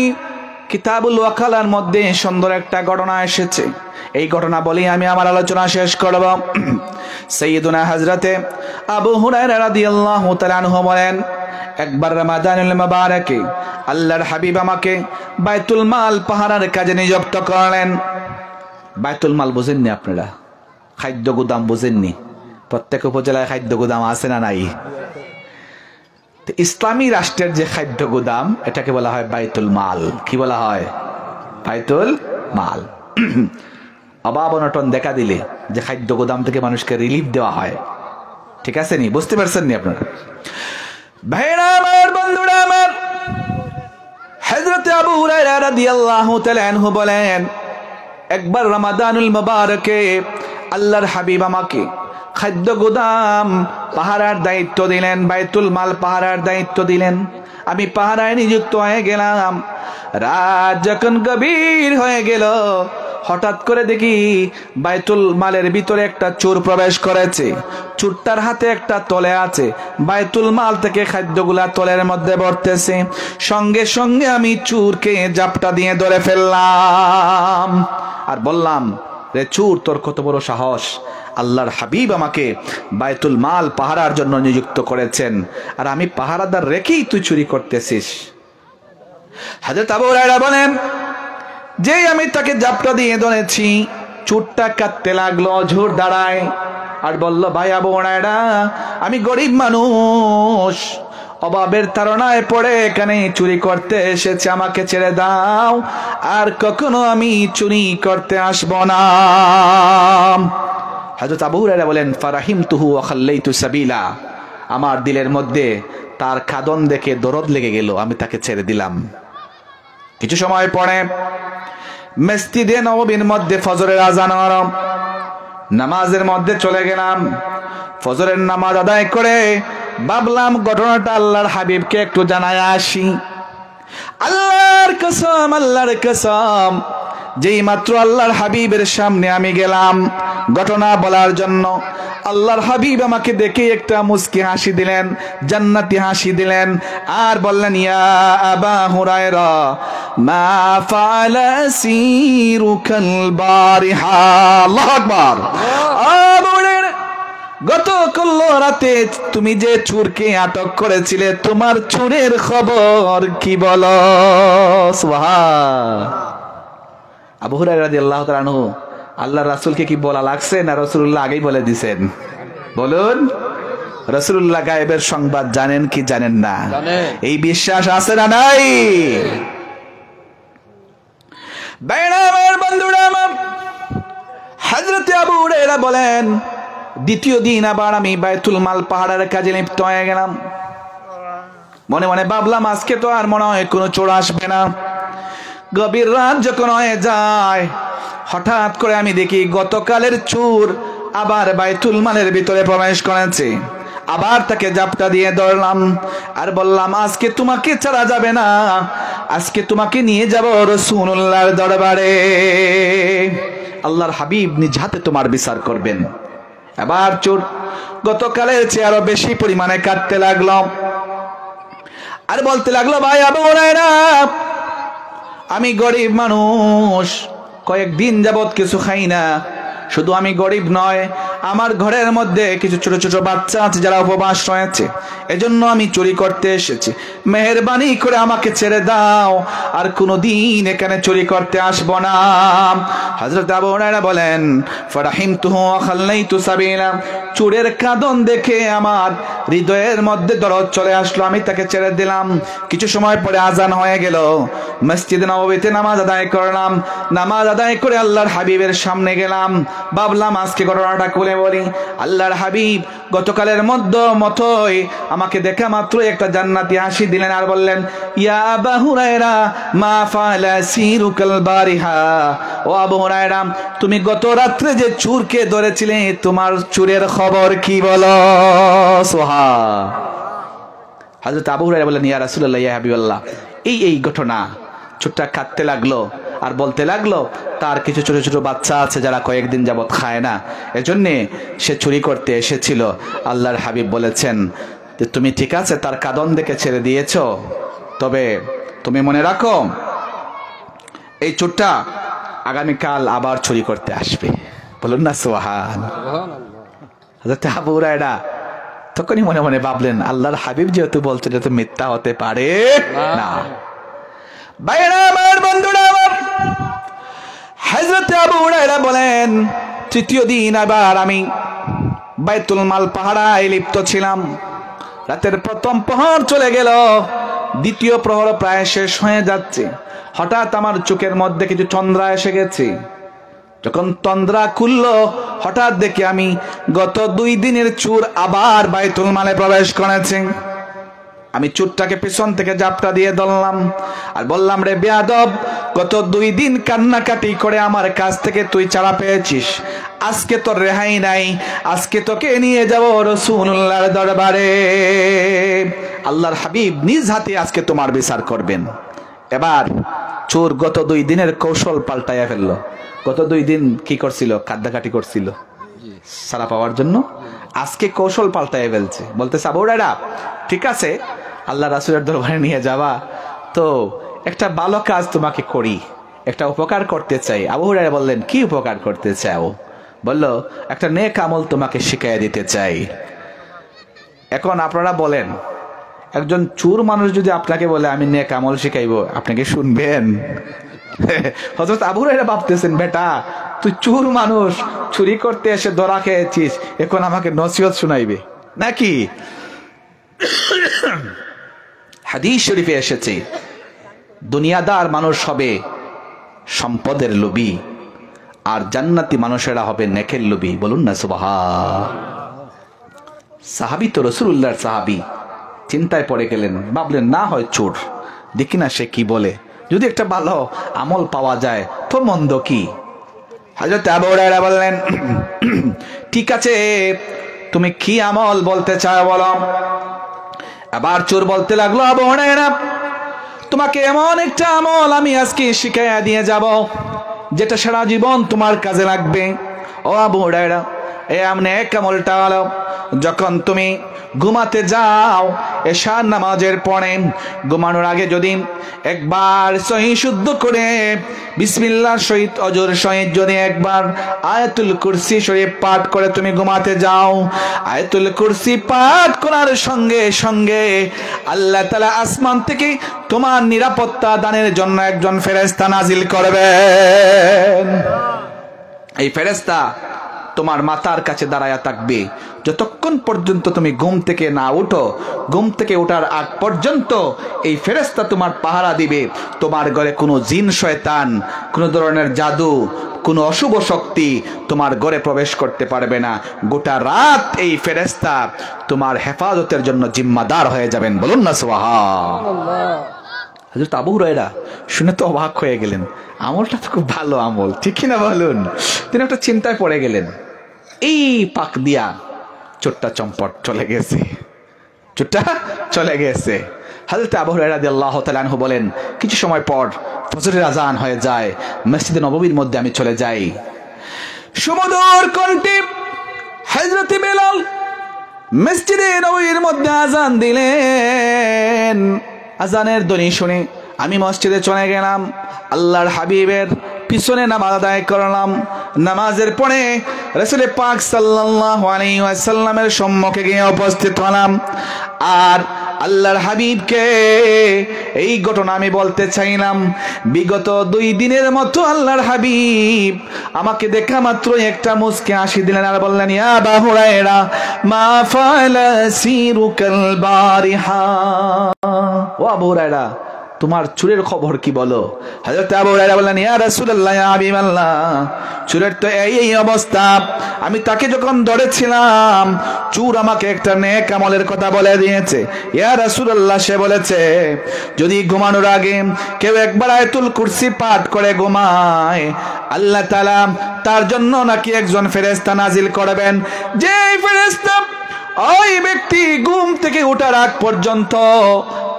কিতাবুল ওয়াকালার মধ্যে সুন্দর একটা ঘটনা এসেছে। এই ঘটনা বলি আমি আমার আলোচনা শেষ করব। সাইয়্যিদুনা হযরতে আবু হুরায়রা রাদিয়াল্লাহু তাআলা আনহু বলেন, একবার রমাদানুল মুবারাকে আল্লাহর হাবিব আমাকে বাইতুল মাল পাহারার কাজে নিযুক্ত করলেন। বাইতুল মাল বুঝেননি আপনারা? খাদ্য গুদাম বুঝেননি? প্রত্যেক উপজেলায় খাদ্য গুদাম আছে না নাই? ইসলামী রাষ্ট্রের যে খাদ্য গুদাম, এটাকে বলা হয় বাইতুল মাল। কি বলা হয়? বাইতুল মাল। অভাব অনটন দেখা দিলে যে খাদ্য গুদাম থেকে মানুষকে রিলিফ দেওয়া হয়, ঠিক আছে নি? বুঝতে পারছেন নি আপনারা? ভাইরা আমার, বন্ধুরা আমার, হযরত আবু হুরায়রা রাদিয়াল্লাহু তাআলা আনহু বলেন, একবার রমাদানুল মুবারকে আল্লাহর হাবিব আমাকে খাদ্য গুদাম পাহারার দায়িত্ব দিলেন, বাইতুল মাল পাহারার দায়িত্ব দিলেন। আমি পাহারায় নিযুক্ত হয়ে গেলাম। রাত যখন গভীর হয়ে গেল, হঠাৎ করে দেখি বাইতুল মালের ভিতরে একটা চোর প্রবেশ করেছে। চোরটার হাতে একটা তলে আছে, বাইতুল মাল থেকে খাদ্যগুলা তলের মধ্যে ভরতেছে। সঙ্গে সঙ্গে আমি চোরকে জাপটা দিয়ে ধরে ফেললাম আর বললাম, রে চোর, তোর কত বড় সাহস! আল্লাহর হাবিব আমাকে বাইতুল মাল পাহারার জন্য নিযুক্ত করেছেন, আর আমি পাহারাদার রেখেই তুই চুরি করতেছিস। হযরত আবু হুরায়রা বলেন, যেই আমি তাকে জাপটা দিয়ে ধরেছি, চোরটা কাঁদতে লাগলো, ঝোর দাঁড়ায় আর বলল, ভাই আবু হুরায়রা, আমি গরিব মানুষ, অভাবের তাড়নায় পড়ে এখানে চুরি করতে এসেছি, আমাকে ছেড়ে দাও, আর কখনো আমি চুরি করতে আসব না। হযরত আবু হুরায়রা বলেন, ফারাহিমতুহু ওয়া খাল্লাইতু সাবিলা, আমার দিলের মধ্যে তার খাদন দেখে দরদ লেগে গেল, আমি তাকে ছেড়ে দিলাম। কিছু সময় পরে মসজিদে নববীর মধ্যে ফজরের আযান হলো, নামাজের মধ্যে চলে গেলাম। ফজরের নামাজ আদায় করে ভাবলাম ঘটনাটা আল্লাহর হাবিবকে একটু জানায় আসি। আল্লাহর কসম, আল্লাহর কসম, যেই মাত্র আল্লাহর হাবিবের সামনে আমি গেলাম ঘটনা বলার জন্য, আল্লাহর হাবিব আমাকে দেখে একটা মুস্কি হাসি দিলেন, জান্নাতি হাসি দিলেন, আর বললেন, ইয়া আবা হুরায়রা, মা ফাআলা সিরুকাল বারিহা। আল্লাহু আকবার। আবু হুরায়রা, গতকাল রাতে তুমি যে চোরকে আটক করেছিলে, তোমার চোরের খবর কি বলো? সুবহান। আবু হুরায়রা রাদিয়াল্লাহু তাআলা আনহু আল্লাহর রাসূলকে কি বলা লাগছে, না রাসূলুল্লাহ আগেই বলে দিয়েছেন? বলুন, রাসূলুল্লাহ গায়েবের সংবাদ জানেন কি জানেন না? এই বিশ্বাস আছে না নাই? ভাইরা আমার, বন্ধুরা আমার, হযরত আবু হুরায়রা বলেন, দ্বিতীয় দিন আবার আমি বাইতুল মাল পাহাড়ের কাজে লিপ্ত হয়ে গেলাম। মনে মনে ভাবলাম, আজকে তো আর মনে হয় কোনো চোর আসবে না। গভীর রাত যখন হয়ে যায়, হঠাৎ করে আমি দেখি গতকালের চোর আবার বাইতুল মালের ভিতরে প্রবেশ করেছে। আবার তাকে জাপটা দিয়ে ধরলাম আর বললাম, আজকে তোমাকে ছাড়া যাবে না, আজকে তোমাকে নিয়ে যাব রাসূলুল্লাহর দরবারে, আল্লাহর হাবিব নিজ হাতে তোমার বিচার করবেন। এবার চোর গতকালের চেয়ে আরো বেশি পরিমাণে কাটতে লাগলো আর বলতে লাগলো, ভাই আবু হুরায়রা, আমি গরিব মানুষ, কয়েকদিন যাবত কিছু খাই না। শুধু আমি গরিব নয়, আমার ঘরের মধ্যে কিছু ছোট ছোট বাচ্চা আছে যারা উপবাস রয়েছে, এজন্য আমি চুরি করতে এসেছি। মেহেরবানি করে আমাকে ছেড়ে দাও, আর কোনোদিন এখানে চুরি করতে আসবো না। হযরত আবু হুরায়রা বলেন, ফারাহিমতুহু ওয়া খাল্লাইতু সাবিলা, চোরের কাঁদন দেখে আমার হৃদয়ের মধ্যে দরদ চলে আসলো, আমি তাকে ছেড়ে দিলাম। কিছু সময় পরে আজান হয়ে গেল, মসজিদে নববীতে নামাজ আদায় করলাম। নামাজ আদায় করে আল্লাহর হাবিবের সামনে গেলাম, ভাবলাম আজকে ঘটনাটা খুলে বলি, আল্লাহর হাবিব গতকালের মতোই আমাকে দেখা মাত্র একটা জান্নাতি হাসি দিলেন আর বললেন, ইয়া আবু হুরায়রা মা ফাআলা সিরুকাল বারিহা, ও আবু হুরায়রা তুমি গত রাত্রে যে চোরকে ধরেছিলে তোমার চোরের খবর কি বলো? সুবহান। হযরত আবু হুরায়রা বললেন, ইয়া রাসূলুল্লাহ ইয়া হাবিবাল্লাহ, এই ঘটনা। চোরটা কাঁদতে লাগলো আর বলতে লাগলো তার কিছু ছোট ছোট বাচ্চা আছে যারা কয়েকদিন যাবত খায় না, এজন্যে সে চুরি করতে এসেছিল। আল্লাহর হাবিব বলেছেন যে তুমি ঠিক আছে তার কাঁদন দেখে ছেড়ে দিয়েছো, তবে তুমি মনে রাখো এই চোরটা আগামীকাল আবার চুরি করতে আসবে। বলুন না সুবহানাল্লাহ। হযরত আবু হুরায়রা তখনই মনে মনে ভাবলেন, আল্লাহর হাবিব যেহেতু বলছেন এটা তো মিথ্যা হতে পারে না। ভাইরা আমার, বন্ধুরা আমার, হযরত আবু হুরায়রা বলেন তৃতীয় দিন আবার আমি বাইতুল মাল পাহারায় লিপ্ত ছিলাম। রাতের প্রথম প্রহর চলে গেল, দ্বিতীয় প্রহর প্রায় শেষ হয়ে যাচ্ছে। হঠাৎ আমার চোখের মধ্যে কিছু তন্দ্রা এসে গেছে। যখন তন্দ্রা খুললো, হঠাৎ দেখি আমি গত 2 দিনের চোর আবার বাইতুল মালে প্রবেশ করেছে। আমি চোরটাকে পিছন থেকে জাপটা দিয়ে ধরলাম আর বললাম, রে বেয়াদব, গত 2 দিন কান্নাকাটি করে আমার কাছ থেকে তুই ছাড়া পেয়েছিস, আজকে তোর রেহাই নাই, আজকে তোকে নিয়ে যাব রাসূলুল্লাহর দরবারে। আল্লাহর হাবিব নিজ হাতে আজকে তোমার বিচার করবেন। এবার চোর গত 2 দিনের কৌশল পাল্টাইয়া ফেললো। গত 2 দিন কি করছিল? কান্নাকাটি করছিল ছাড়া পাওয়ার জন্য। আজকে কৌশল পাল্টাইয়া ফেলছে, বলতেছে, আবু হুরায়রা ঠিক আছে আল্লাহ রাসূলের দরবারে নিয়ে যাবা, তো একটা ভালো কাজ তোমাকে করি, একটা উপকার করতে চাই। আবু হুরায়রা বললেন, কি উপকার করতে চাও? বলল, একটা নেক আমল তোমাকে শিখাইয়া দিতে চাই। এখন আপনারা বলেন, একজন চোর মানুষ যদি আপনাকে বলে আমি নেক আমল শিখাইবো, আপনাকে শুনবেন? হযরত আবু হুরায়রা ভাবতেছেন, বেটা তুই চোর মানুষ, চুরি করতে এসে ধরা খেয়েছিস, এখন আমাকে নসিহত শুনাইবে নাকি? হাদিস শরীফে এসেছে, দুনিয়াদার মানুষ হবে সম্পদের লোভী আর জান্নাতি মানুষেরা হবে নেকের লোভী। বলুন না সুবহান। সাহাবী তো রাসূলুল্লাহর সাহাবী, চিন্তায় পড়ে গেলেন, ভাবলেন না হয় চোর, দেখি না সে কি বলে, যদি একটা ভালো আমল পাওয়া যায় তো মন্দ কি। হযরত আবু হুরায়রা বললেন, ঠিক আছে তুমি কি আমল বলতে চাও বলো। আবার চোর বলতে লাগলো, আবু হুরায়রা তোমাকে এমন একটা আমল আমি আজকে শিখাইয়া দিয়ে যাব যেটা সারা জীবন তোমার কাজে লাগবে। ও আবু হুরায়রা, এই আমনে এক আমলটা হলো, যখন তুমি ঘুমাতে যাও এশার নামাজের পরে ঘুমানোর আগে যদি একবার সহি শুদ্ধ করে বিসমিল্লাহর সহিত অজর সহিত যদি একবার আয়াতুল কুরসি শরীফ পাঠ করে তুমি ঘুমাতে যাও, আয়াতুল কুরসি পাঠ করার সঙ্গে সঙ্গে আল্লাহ তাআলা আসমান থেকে তোমার নিরাপত্তা দানের জন্য একজন ফেরেশতা নাজিল করবেন। এই ফেরেশতা তোমার মাথার কাছে দাঁড়ায়া থাকবে যতক্ষণ পর্যন্ত তুমি ঘুম থেকে না উঠো। ঘুম থেকে ওঠার আগ পর্যন্ত এই ফেরেশতা তোমার পাহারা দিবে। তোমার ঘরে কোনো জিন শয়তান, কোনো ধরনের জাদু, কোনো অশুভ শক্তি তোমার ঘরে প্রবেশ করতে পারবে না। গোটা রাত এই ফেরেশতা তোমার হেফাজতের জন্য জিম্মাদার হয়ে যাবেন। বলুন না সুবহানাল্লাহ। হযরত আবু হুরায়রা শুনে তো অবাক হয়ে গেলেন, আমলটা তো খুব ভালো আমল, ঠিক কি না বলুন? তিনি একটা চিন্তায় পড়ে গেলেন। এই পাক দিয়া চোরটা চম্পট চলে গেছে, চোরটা চলে গেছে। হযরত আবু হুরায়রা রাদিয়াল্লাহু তাআলা আনহু বলেন, কিছু সময় পর ফজরের আযান হয়ে যায়, মসজিদে নববীর মধ্যে আমি চলে যাই। সুমধুর কণ্ঠে হযরত বেলাল মসজিদে নববীর মধ্যে আযান দিলেন। আযানের ধ্বনি শুনে আমি মসজিদে চলে গেলাম, আল্লাহর হাবিবের পিছনে নামাজ আদায় করলাম। নামাজের পরে রাসূল পাক সাল্লাল্লাহু আলাইহি ওয়াসাল্লামের সম্মুখে গিয়ে উপস্থিত হলাম। আর আল্লাহর হাবিবকে এই ঘটনা আমি বলতে চাইলাম। বিগত 2 দিনের মতো আল্লাহর হাবিব আমাকে দেখা মাত্র একটা মুস্কি হাসি দিলেন আর বললেন, ইয়া আবু হুরায়রা মা ফাআলা সিরুকাল বারিহা। ও আবু হুরায়রা, তোমার চুরের খবর কি বলো? হযরত আবু হুরায়রা বললেন, ইয়া রাসূলুল্লাহ, ইয়া হাবিবাল্লাহ, চুরের তো এই অবস্থা। আমি তাকে যখন ধরেছিলাম, চুর আমাকে একটা নেক আমলের কথা বলে দিয়েছে। ইয়া রাসূলুল্লাহ, সে বলেছে যদি ঘুমানোর আগে কেউ একবার আয়াতুল কুরসি পাঠ করে ঘুমায়, আল্লাহ তাআলা তার জন্য নাকি একজন ফেরেশতা নাজিল করবেন, যে ফেরেশতা ওই ব্যক্তি ঘুম থেকে ওঠার আগ পর্যন্ত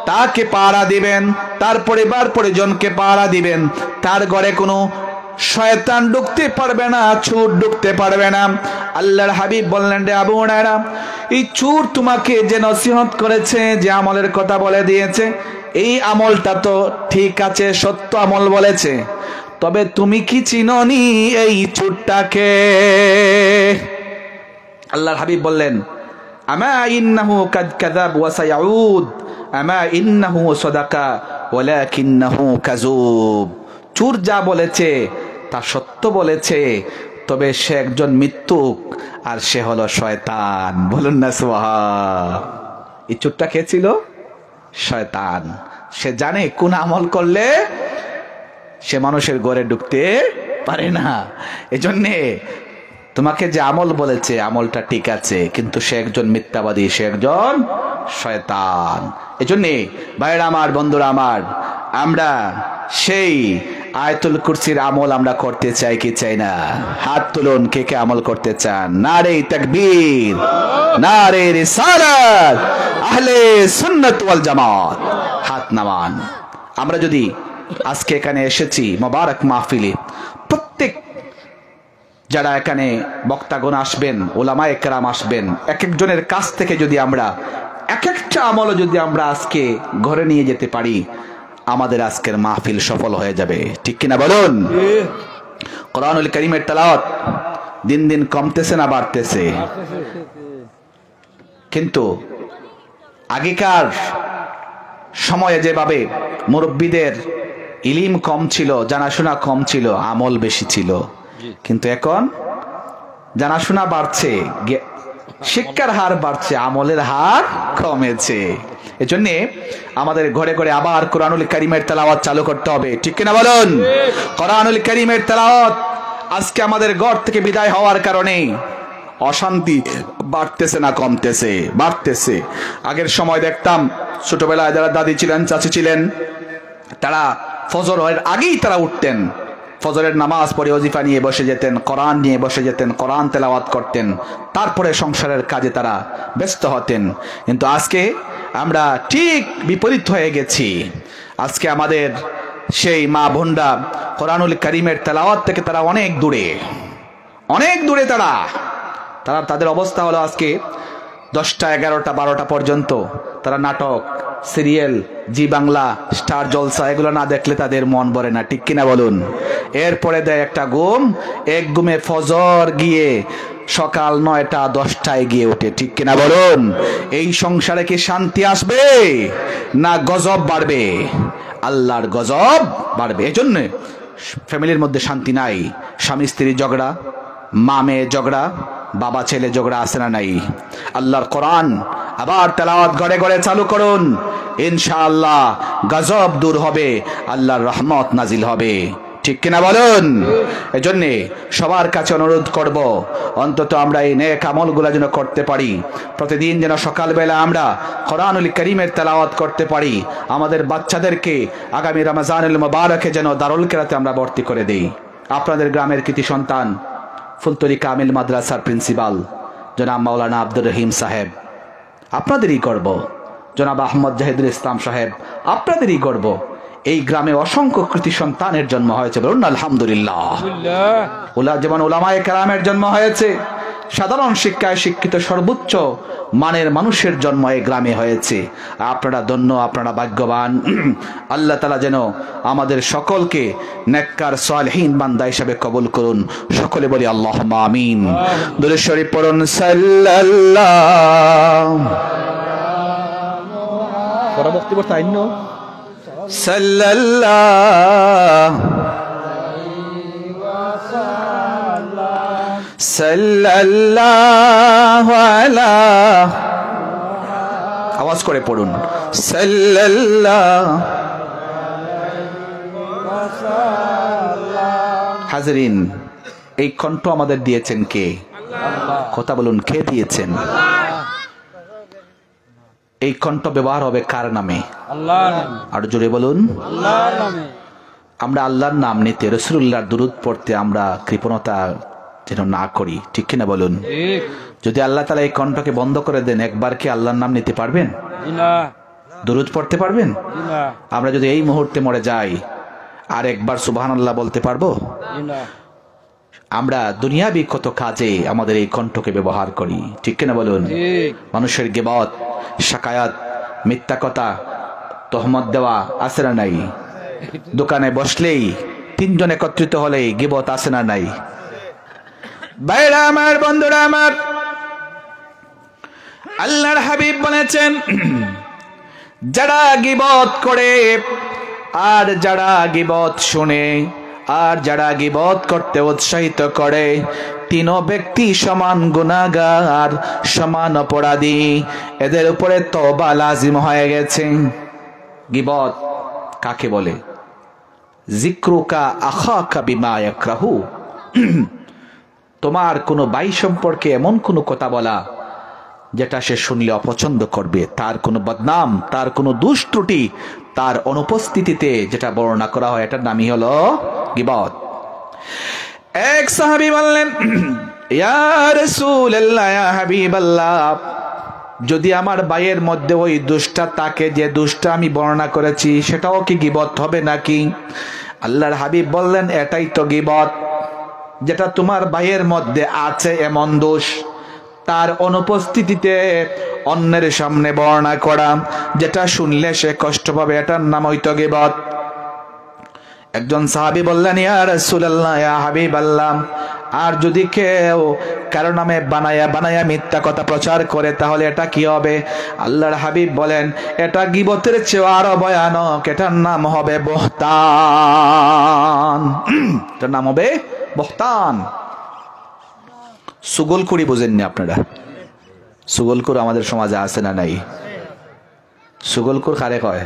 তাকে পাহারা দিবেন, তার পরিবার পরিজনকে পাহারা দিবেন। তার ঘরে কোনো শয়তান ঢুকতে পারবে না, চোর ঢুকতে পারবে না। আল্লাহর হাবিব বললেন, রে আবু হুরায়রা, এই চোর তোমাকে যে নসিহত করেছে, যে আমলের কথা বলে দিয়েছে, এই আমলটা তো ঠিক আছে, সত্য আমল বলেছে, তবে তুমি কি চিনোনি এই চোরটাকে? আল্লাহর হাবিব বললেন, আমা ইন্নাহু কাদ কাযাব ওয়া সায়াউদ, আমা ইন্নাহু সাদাকা ওয়ালাকিন্নাহু কাযুব। চোর যা বলেছে তা সত্য বলেছে, তবে সে একজন মিথ্যুক, আর সে হলো শয়তান। বলুন না সুবহান। এই চোরটা কে ছিল? শয়তান। সে জানে কোন আমল করলে সে মানুষের ঘরে ঢুকতে পারে না। এজন্যে তোমাকে যে আমল বলেছে, আমলটা ঠিক আছে, কিন্তু সে একজন মিথ্যাবাদী, সে একজন শয়তান। এজন্যে ভাইরা আমার, বন্ধুরা আমার, আমরা সেই আয়াতুল কুরসির আমল আমরা করতে চাই কি চাই না? হাত তুলুন, কে কে আমল করতে চান? নারে তাকবীর, নারে রিসালাত, আহলে সুন্নাত ওয়াল জামাত, হাত নামান। আমরা যদি আজকে এখানে এসেছি মোবারক মাহফিলে, প্রত্যেক যারা এখানে বক্তাগণ আসবেন, ওলামায়ে কেরাম আসবেন, এক একজনের কাছ থেকে যদি আমরা এক একটা আমল যদি আমরা আজকে ঘরে নিয়ে যেতে পারি, আমাদের আজকের মাহফিল সফল হয়ে যাবে। ঠিক কিনা বলুন? কোরআনুল কারীমের তেলাওয়াত দিন দিন কমতেছে না বাড়তেছে? কিন্তু আগেকার সময়ে যেভাবে মুরব্বীদের ইলম কম ছিল, জানাশোনা কম ছিল, আমল বেশি ছিল, কিন্তু এখন জানাশোনা বাড়ছে, শিক্ষার হার বাড়ছে, আমলের হার কমেছে। এজন্য আমাদের ঘরে ঘরে আবার কোরআনুল কারীমের তেলাওয়াত চালু করতে হবে। ঠিক কিনা বলুন? কোরআনুল কারীমের তেলাওয়াত আজকে আমাদের ঘর থেকে বিদায় হওয়ার কারণে অশান্তি বাড়তেছে না কমতেছে? বাড়তেছে। আগের সময় দেখতাম ছোটবেলায় যারা দাদি ছিলেন, চাচি ছিলেন, তারা ফজর হওয়ার আগেই তারা উঠতেন, ফজরের নামাজ পড়ে ওজিফা নিয়ে বসে যেতেন, কোরআন নিয়ে বসে যেতেন, কোরআন তেলাওয়াত করতেন, তারপরে সংসারের কাজে তারা ব্যস্ত হতেন। কিন্তু আজকে আমরা ঠিক বিপরীত হয়ে গেছি। আজকে আমাদের সেই মা বোনরা কোরআনুল কারীমের তেলাওয়াত থেকে তারা অনেক দূরে, অনেক দূরে। তাদের অবস্থা হলো আজকে 10টা 11টা 12টা পর্যন্ত তারা নাটক, সিরিয়াল, জি বাংলা, স্টার জলসা এগুলো না দেখলে তাদের মন ভরে না। ঠিক কিনা বলুন? এরপরে দেয় একটা ঘুম, এক ঘুমে ফজর গিয়ে সকাল 9টা 10টায় গিয়ে ওঠে। ঠিক কিনা বলুন? এই সংসারে কি শান্তি আসবে না গজব বাড়বে? আল্লাহর গজব বাড়বে। এজন্য ফ্যামিলির মধ্যে শান্তি নাই, স্বামী স্ত্রী ঝগড়া, মা মেয়ে ঝগড়া, বাবা ছেলে ঝগড়া আছে না নাই? আল্লাহর কোরআন আবার তেলাওয়াত ঘরে ঘরে চালু করুন, ইনশাআল্লাহ গজব দূর হবে, আল্লাহর রহমত নাজিল হবে। ঠিক কিনা বলুন? এজন্য সবার কাছে অনুরোধ করব, অন্তত আমরা এই নেক আমলগুলো যেন করতে পারি। প্রতিদিন যেন সকালবেলা আমরা কোরআনুল কারীমের তেলাওয়াত করতে পারি। আমাদের বাচ্চাদেরকে আগামী রমজানুল মুবারকে যেন দারুল কিরাতে আমরা ভর্তি করে দেই। আপনাদের গ্রামের কৃতি সন্তান ফুলতলি কামিল মাদ্রাসার প্রিন্সিপাল জনাব মাওলানা আব্দুর রহিম সাহেব, আপনাদেরই গর্ব। জনাব আহমদ জাহিদুল ইসলাম সাহেব, আপনাদেরই গর্ব। এই গ্রামে অসংখ্য কৃতি সন্তানের জন্ম হয়েছে, বলুন আলহামদুলিল্লাহ। যেমন উলামায়ে কেরামের জন্ম হয়েছে, সাধারণ শিক্ষায় শিক্ষিত সর্বোচ্চ মানের মানুষের জন্ম এই গ্রামে হয়েছে। আপনারা ধন্য, আপনারা ভাগ্যবান। আল্লাহ তাআলা যেন আমাদের সকলকে নেককার সালেহীন বান্দা হিসেবে কবুল করুন। সকলে বলি আল্লাহুম্মা আমিন। দুরূদ শরীফ পড়ুন। সাল্লাল্লাহু পরবর্তী বর্তাইন সাল্লাল্লাহু সাল্লাল্লাহু আলা, আওয়াজ করে পড়ুন, সাল্লাল্লাহু হাজরিন, এই কণ্ঠ আমাদের দিয়েছেন কে? কথা বলুন, কে দিয়েছেন? এই কণ্ঠ ব্যবহার হবে কার নামে? আর জোরে বলুন। আমরা আল্লাহর নাম নিতে, রাসূলুল্লাহর দুরূদ পড়তে আমরা কৃপণতা যেন না করি, ঠিক কিনা বলুন? যদি আল্লাহ তাআলা এই কণ্ঠকে বন্ধ করে দেন, একবার কি আল্লাহর নাম নিতে পারবেন? দুরূদ পড়তে পারবেন? আমরা যদি এই মুহূর্তে মরে যাই, আর একবার সুবহানাল্লাহ বলতে পারবো? আমরা দুনিয়াবি কত কাজে আমাদের এই কণ্ঠকে ব্যবহার করি, ঠিক কিনা বলুন? মানুষের গীবত, শাকায়াত, মিথ্যা কথা, তহমত দেওয়া আছে না নাই? দোকানে বসলেই তিনজন একত্রিত হলেই গীবত আছে না নাই? ভাইরা আমার, বন্ধুরা আমার, আল্লাহর হাবিব বলেছেন, যারা গীবত করে আর যারা গীবত শুনে আর যারা গীবত করতে উৎসাহিত করে, তিন ব্যক্তি সমান গুনাহগার, সমান অপরাধী, এদের উপরে তওবা লাজিম হয়ে গেছে। গীবত কাকে বলে? যিকরুকা আখাকা বিমা ইয়াকরাহু, তোমার কোনো ভাই সম্পর্কে এমন কোনো কথা বলা যেটা সে শুনলে অপছন্দ করবে, তার কোনো বদনাম, তার কোনো দোষ ত্রুটি তার অনুপস্থিতিতে যেটা বর্ণনা করা হয়, এটার নামই হলো গীবত। এক সাহাবী বললেন, ইয়া রাসূলুল্লাহ, ইয়া হাবিবাল্লাহ, যদি আমার ভাইয়ের মধ্যে ওই দোষটা থাকে যে দোষটা আমি বর্ণনা করেছি, সেটাও কি গীবত হবে নাকি? আল্লাহর হাবিব বললেন, এটাই তো গীবত, যেটা তোমার ভাইয়ের মধ্যে আছে এমন দোষ, তার অনুপস্থিতিতে অন্যের সামনে বর্ণনা করা, যেটা শুনলে সে কষ্ট পাবে, এটার নাম হইতো গীবত। একজন সাহাবী বললেন, ইয়া রাসূলুল্লাহ, ইয়া হাবিবাল্লাহ, আর যদি কেউ কারো নামে বানায়া বানায়া মিথ্যা কথা প্রচার করে, তাহলে এটা কি হবে? আল্লাহর হাবিব বলেন, এটা গীবতের চেয়ে আরো ভয়ানক, এটার নাম হবে বহতান। এটার নাম হবে বহতান। সুগলখুরি বুঝেননি আপনারা? সুগলখুর আমাদের সমাজে আছে না নাই? সুগলখুর কারে কয়?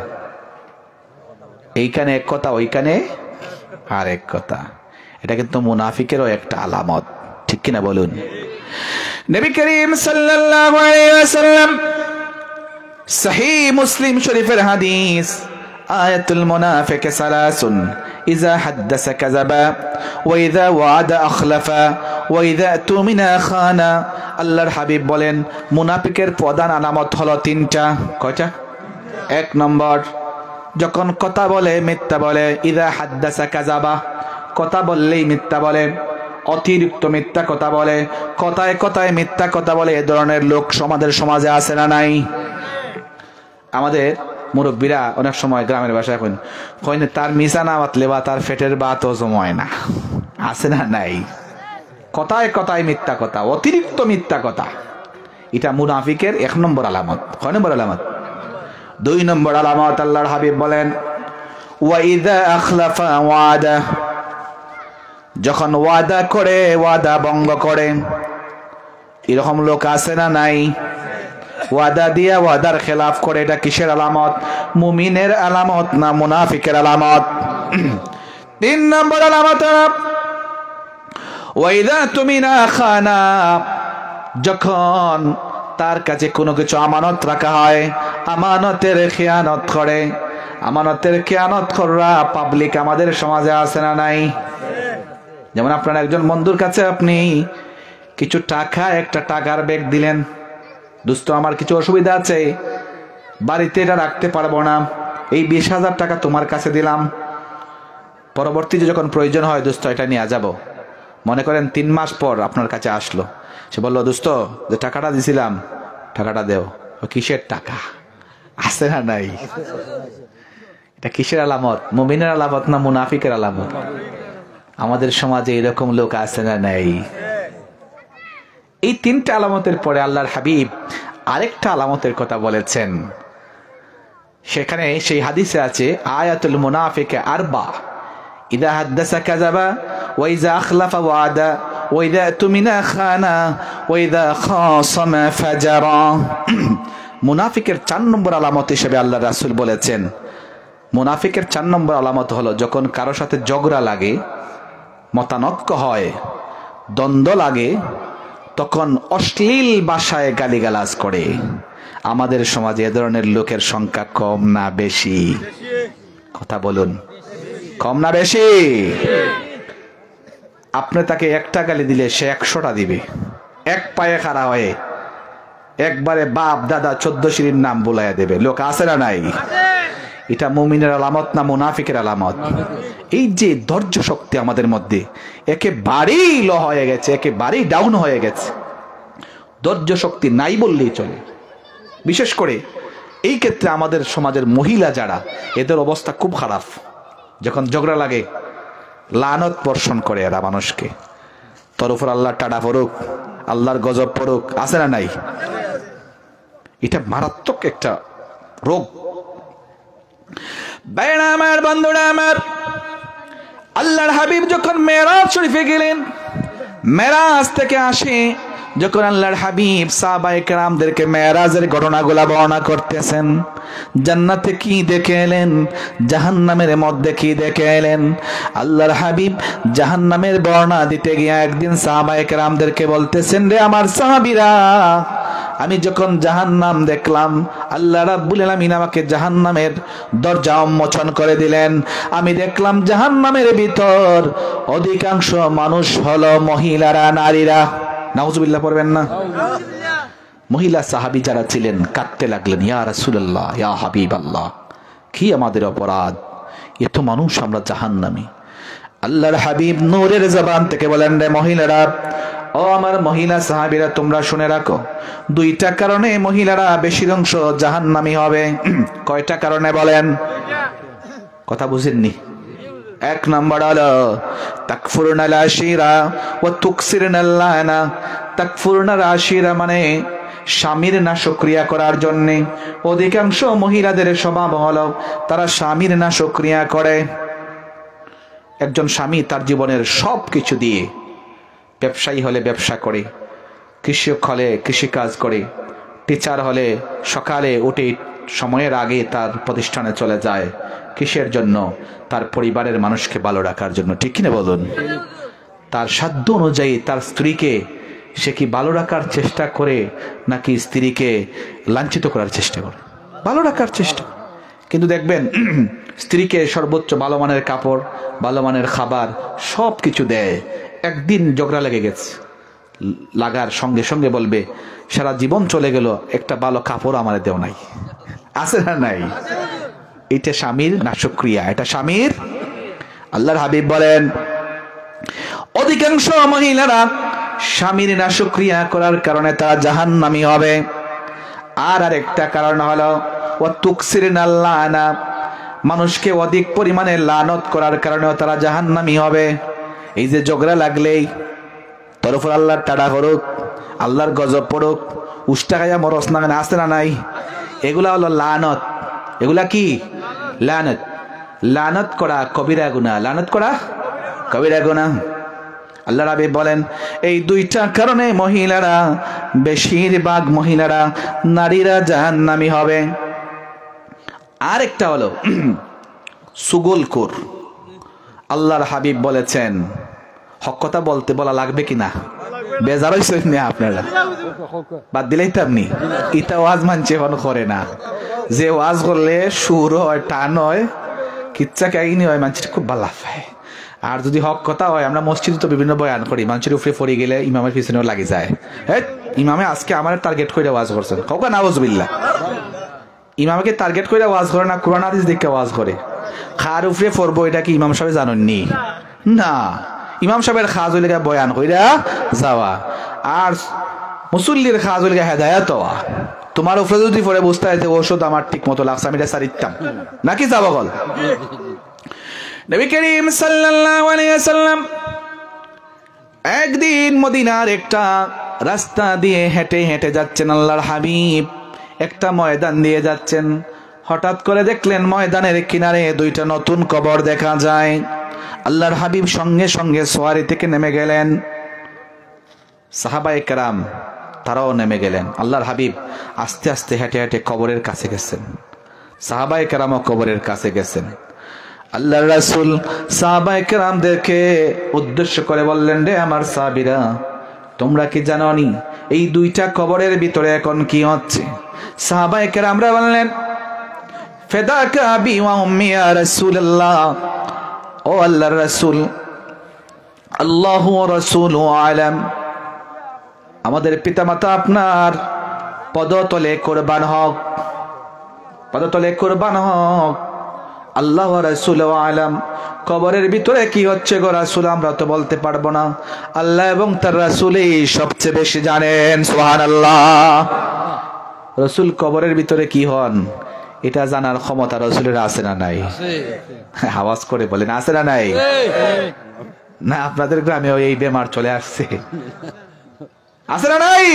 এইখানে এক কথা, ওইখানে আর এক কথা। এটা কিন্তু মুনাফিকেরও একটা আলামত, ঠিক কিনা বলুন? নবী করিম সাল্লাল্লাহু আলাইহি ওয়াসাল্লাম, সহিহ মুসলিম শরীফের হাদিস, আয়াতুল মুনাফিক সালাসুন, ইযা হাদাসা কাযাবা, ওয়া ইযা ওয়াদা আখলাফা, ওয়া ইযা তুমিনা খানা। আল্লাহর হাবিব বলেন, মুনাফিকের প্রধান আলামত হলো তিনটা। কয়টা? এক নম্বর, যখন কথা বলে মিথ্যা বলে। ইযা হাদাসা কাযাবা, কথা বললেই মিথ্যা বলে, অতিরিক্ত মিথ্যা কথা বলে, কথায় কথায় মিথ্যা কথা বলে। এ ধরনের লোক আমাদের সমাজে আছে না নাই? আমাদের মুরব্বীরা অনেক সময় গ্রামের ভাষায় কইনে, তার মিশা না বাতলে বা তার ফেটের বাত হজম হয় না, আছে না নাই? কথায় কথায় মিথ্যা কথা, অতিরিক্ত মিথ্যা কথা, এটা মুনাফিকের এক নম্বর আলামত। কয় নম্বর আলামত? দুই নম্বর আলামত, আল্লাহর হাবিব বলেন, ওয়া ইযা আখলাফা ওয়াদা, যখন ওয়াদা করে ওয়াদা ভঙ্গ করে। এরকম লোক আছে না নাই? ওয়াদা দিয়া ওয়াদার খেলাফ করে। এটা কিসের আলামত? মুমিনের আলামত না মুনাফিকের আলামত? তিন নম্বর আলামত, ওয়া ইযা তুমিনা খানা, যখন তার কাছে কোনো কিছু আমানত রাখা হয়, আমানতের খেয়ানত করে। আমানতের খেয়ানত করা পাবলিক আমাদের সমাজে আছে না নাই? যেমন আপনার একজন বন্ধুর কাছে আপনি কিছু টাকা, একটা টাকার ব্যাগ দিলেন, দোস্ত আমার কিছু অসুবিধা আছে, বাড়িতে এটা রাখতে পারবো না, এই 20,000 টাকা তোমার কাছে দিলাম, পরবর্তীতে যখন প্রয়োজন হয় দোস্ত এটা নিয়ে যাব। মনে করেন 3 মাস পর আপনার কাছে আসলো, সে বললো, দোস্ত যে টাকাটা দিছিলাম টাকাটা দেও। কিসের টাকা? আছে না নাই? এটা কিসের আলামত? মুমিনের আলামত না মুনাফিকের আলামত? আমাদের সমাজে এরকম লোক আছে না নাই? এই তিনটা আলামতের পরে আল্লাহর হাবিব আরেকটা আলামতের কথা বলেছেন। সেখানে সেই হাদিসে আছে, আয়াতুল মুনাফিকে আরবা, ইযা হাদাসা কাযাবা, ওয়া ইযা আখলাফা ওয়াদা, ওয়া ইযা তুমিনা খানা, ওয়া ইযা খাসামা ফাজারা। মুনাফিকের 4 নম্বর আলামত হিসেবে আল্লাহ রাসূল বলেছেন, মুনাফিকের 4 নম্বর আলামত হলো, যখন কারো সাথে ঝগড়া লাগে, মতানক্য হয়, দ্বন্দ্ব লাগে, তখন অশ্লীল ভাষায় গালিগালাজ করে। আমাদের সমাজে এ ধরনের লোকের সংখ্যা কম না বেশি? কথা বলুন, কম না বেশি? আপনি তাকে একটা গালি দিলে সে 100টা দিবে, এক পায়ে খাড়া হয়ে একবারে বাপ দাদা 14 সিঁড়ির নাম বলাইয়া দেবে। লোক আছে না নাই? এটা মুমিনের আলামত না মুনাফিকের আলামত? এই যে ধৈর্য শক্তি আমাদের মধ্যে একেবারেই লো হয়ে গেছে, একেবারেই ডাউন হয়ে গেছে। ধৈর্য শক্তি নাই বললেই চলে। বিশেষ করে এই ক্ষেত্রে আমাদের সমাজের মহিলা যারা, এদের অবস্থা খুব খারাপ। যখন ঝগড়া লাগে লানত বর্ষণ করে এরা মানুষকে। তোর উপর আল্লাহ টাডা পড়ুক, আল্লাহর গজব পড়ুক, আছে না নাই? এটা মারাত্মক একটা রোগ। ভাইরা আমার, বন্ধুরা আমার, আল্লাহর হাবিব যখন মেরাজ শরীফে গেলেন, মেরাজ থেকে আসে যখন আল্লাহর হাবিব সাহাবায়ে কেরামদেরকে মেরাজের ঘটনাগুলা বর্ণনা করতেছেন, জান্নাতে কি দেখে এলেন, জাহান্নামের মধ্যে কি দেখে এলেন, আল্লাহর হাবিব জাহান্নামের বর্ণনা দিতে গিয়ে একদিন সাহাবায়ে কেরামদেরকে বলতেছেন, রে আমার সাহাবীরা, আমি যখন জাহান্নাম দেখলাম, আল্লাহ রাব্বুল আলামিন আমাকে জাহান্নামের দরজা উন্মোচন করে দিলেন। আমি দেখলাম জাহান্নামের ভিতর অধিকাংশ মানুষ হলো মহিলারা, নারীরা। নাউজুবিল্লাহ পড়বেন না? মহিলা সাহাবী যারা ছিলেন কাঁদতে লাগলেন, ইয়া রাসূলুল্লাহ, ইয়া হাবিবাল্লাহ, কি আমাদের অপরাধ, এত মানুষ আমরা জাহান্নামী। আল্লাহর হাবিব নূরের জবান থেকে বলেন, রে মহিলারা, ও আমার মহিলা সাহাবীরা, তোমরা শুনে রাখো, 2টা কারণে মহিলারা বেশির অংশ জাহান্নামী হবে। কয়টা কারণে বলেন? কথা বুঝেননি? 1 নম্বর হলো তাকফুরনাল আশিরা ওয়া তুকসিরনাল লানা। তাকফুরনাল আশিরা মানে স্বামীর নাশক্রিয়া করার জন্য অধিকাংশ মহিলাদের স্বভাব হলো তারা স্বামীর নাশক্রিয়া করে। একজন স্বামী তার জীবনের সব কিছু দিয়ে, ব্যবসায়ী হলে ব্যবসা করে, কৃষক হলে কৃষিকাজ করে, টিচার হলে সকালে উঠে সময়ের আগে তার প্রতিষ্ঠানে চলে যায়। কিসের জন্য? তার পরিবারের মানুষকে ভালো রাখার জন্য। ঠিক কিনা বলুন? তার সাধ্য অনুযায়ী তার স্ত্রীকে সে কি ভালো রাখার চেষ্টা করে নাকি স্ত্রীকে লাঞ্ছিত করার চেষ্টা করে? ভালো রাখার চেষ্টা। কিন্তু দেখবেন স্ত্রীকে সর্বোচ্চ ভালো মানের কাপড়, ভালো মানের খাবার সব কিছু দেয়। একদিন ঝগড়া লেগে গেছে, লাগার সঙ্গে সঙ্গে বলবে, সারা জীবন চলে গেল, একটা ভালো কাপড় আমার দেও নাই। আছে না নাই? এটা স্বামীর নাশক্রিয়া, এটা স্বামীর। আল্লাহর হাবিব বলেন, অধিকাংশ মহিলারা স্বামীর নাশক্রিয়া করার কারণে তারা জাহান্নামী হবে। আর আরেকটা কারণ হলো ওয়া তুকসিরনাল লানা, মানুষকে অধিক পরিমাণে লানত করার কারণেও তারা জাহান্নামী হবে। এই যে ঝগড়া লাগলেই তোর উপর আল্লাহর টাডা পড়ুক, আল্লাহর গজব পড়ুক, উষ্টা খাইয়া মরস না, আসে না নাই? এগুলা হলো লানত। এগুলা কি? লানত। লানত করা কবিরা গুনাহ, লানত করা কবিরা গুনাহ। আল্লাহর হাবিব বলেন, এই 2টা কারণে মহিলারা, বেশিরভাগ মহিলারা, নারীরা জাহান্নামী হবে। আরেকটা হলো সুগলখোর। আল্লাহর হাবিব বলেছেন, হক কথা বলতে বলা লাগবে কিনা? বেজার হইছেন না আপনারা? বাদ দিলেই তো আপনি এটা ওয়াজ মানছে এখন করে না। যে ওয়াজ করলে সুর হয়, টান হয়, কিচ্ছা কাহিনী হয়, মানুষের খুব ভালো পায়। আর যদি হক কথা হয়, আমরা মসজিদে তো বিভিন্ন বয়ান করি, মানুষের উপরে পড়ে গেলে ইমামের পিছনেও লাগে যায়। হ্যাঁ, ইমামে আজকে আমার টার্গেট করে ওয়াজ করছেন, কাউকে নাউজুবিল্লাহ। ইমামকে টার্গেট করে ওয়াজ করে না, কোরআন হাদিস দেখে ওয়াজ করে। খার উপরে পড়বো, এটা কি ইমাম সাহেব জানেননি? না, ইমাম সাহেবের খাজ হইলে বয়ান কইরা যাওয়া, আর মুসল্লির খাজ হইলে হেদায়াত হওয়া। তোমার উপরে যদি পড়ে বুঝতে হয় যে ওষুধ আমার ঠিক মতো লাগছে, আমি এটা সারিতাম নাকি যাবো বল। নবী করিম সাল্লাল্লাহু আলাইহি ওয়াসাল্লাম একদিন মদিনার একটা রাস্তা দিয়ে হেঁটে হেঁটে যাচ্ছেন। আল্লাহর হাবিব একটা ময়দান দিয়ে যাচ্ছেন। হঠাৎ করে দেখলেন ময়দানের কিনারে 2টা নতুন কবর দেখা যায়। আল্লাহর হাবিব সঙ্গে সঙ্গে সোয়ারি থেকে নেমে গেলেন। সাহাবায়ে কেরাম তারাও নেমে গেলেন। আল্লাহর হাবিব আস্তে আস্তে হেঁটে হেঁটে কবরের কাছে গেছেন। সাহাবায়ে কেরামও কবরের কাছে গেছেন। আল্লাহর রাসূল সাহাবায়ে কেরামদেরকে উদ্দেশ্য করে বললেন, রে আমার সাহাবীরা, তোমরা কি জানো নি এই দুইটা কবরের ভিতরে এখন কি হচ্ছে? সাহাবায়ে কেরামরা বললেন, ফিদাকা আবি ওয়া উম্মি ইয়া রাসূলুল্লাহ, ও আল্লাহর রাসূল, আল্লাহু ওয়া রাসূলুহু আলাম, আমাদের পিতামাতা আপনার পদতলে কুরবান হোক, পদতলে কুরবান হোক, আল্লাহ ওয়া রাসূলুহু আলাম। কবরের ভিতরে কি হচ্ছে গো রাসূল, আমরা তো বলতে পারবো না, আল্লাহ এবং তার রাসূলই সবচেয়ে বেশি জানেন। সুবহানাল্লাহ। রাসূল কবরের ভিতরে কি হন এটা জানার ক্ষমতা রাসূলের আছে না নাই? আওয়াজ করে বলেন, আছে না নাই? না আপনাদের গ্রামেও এই বেমার চলে আসছে, আছে না নাই?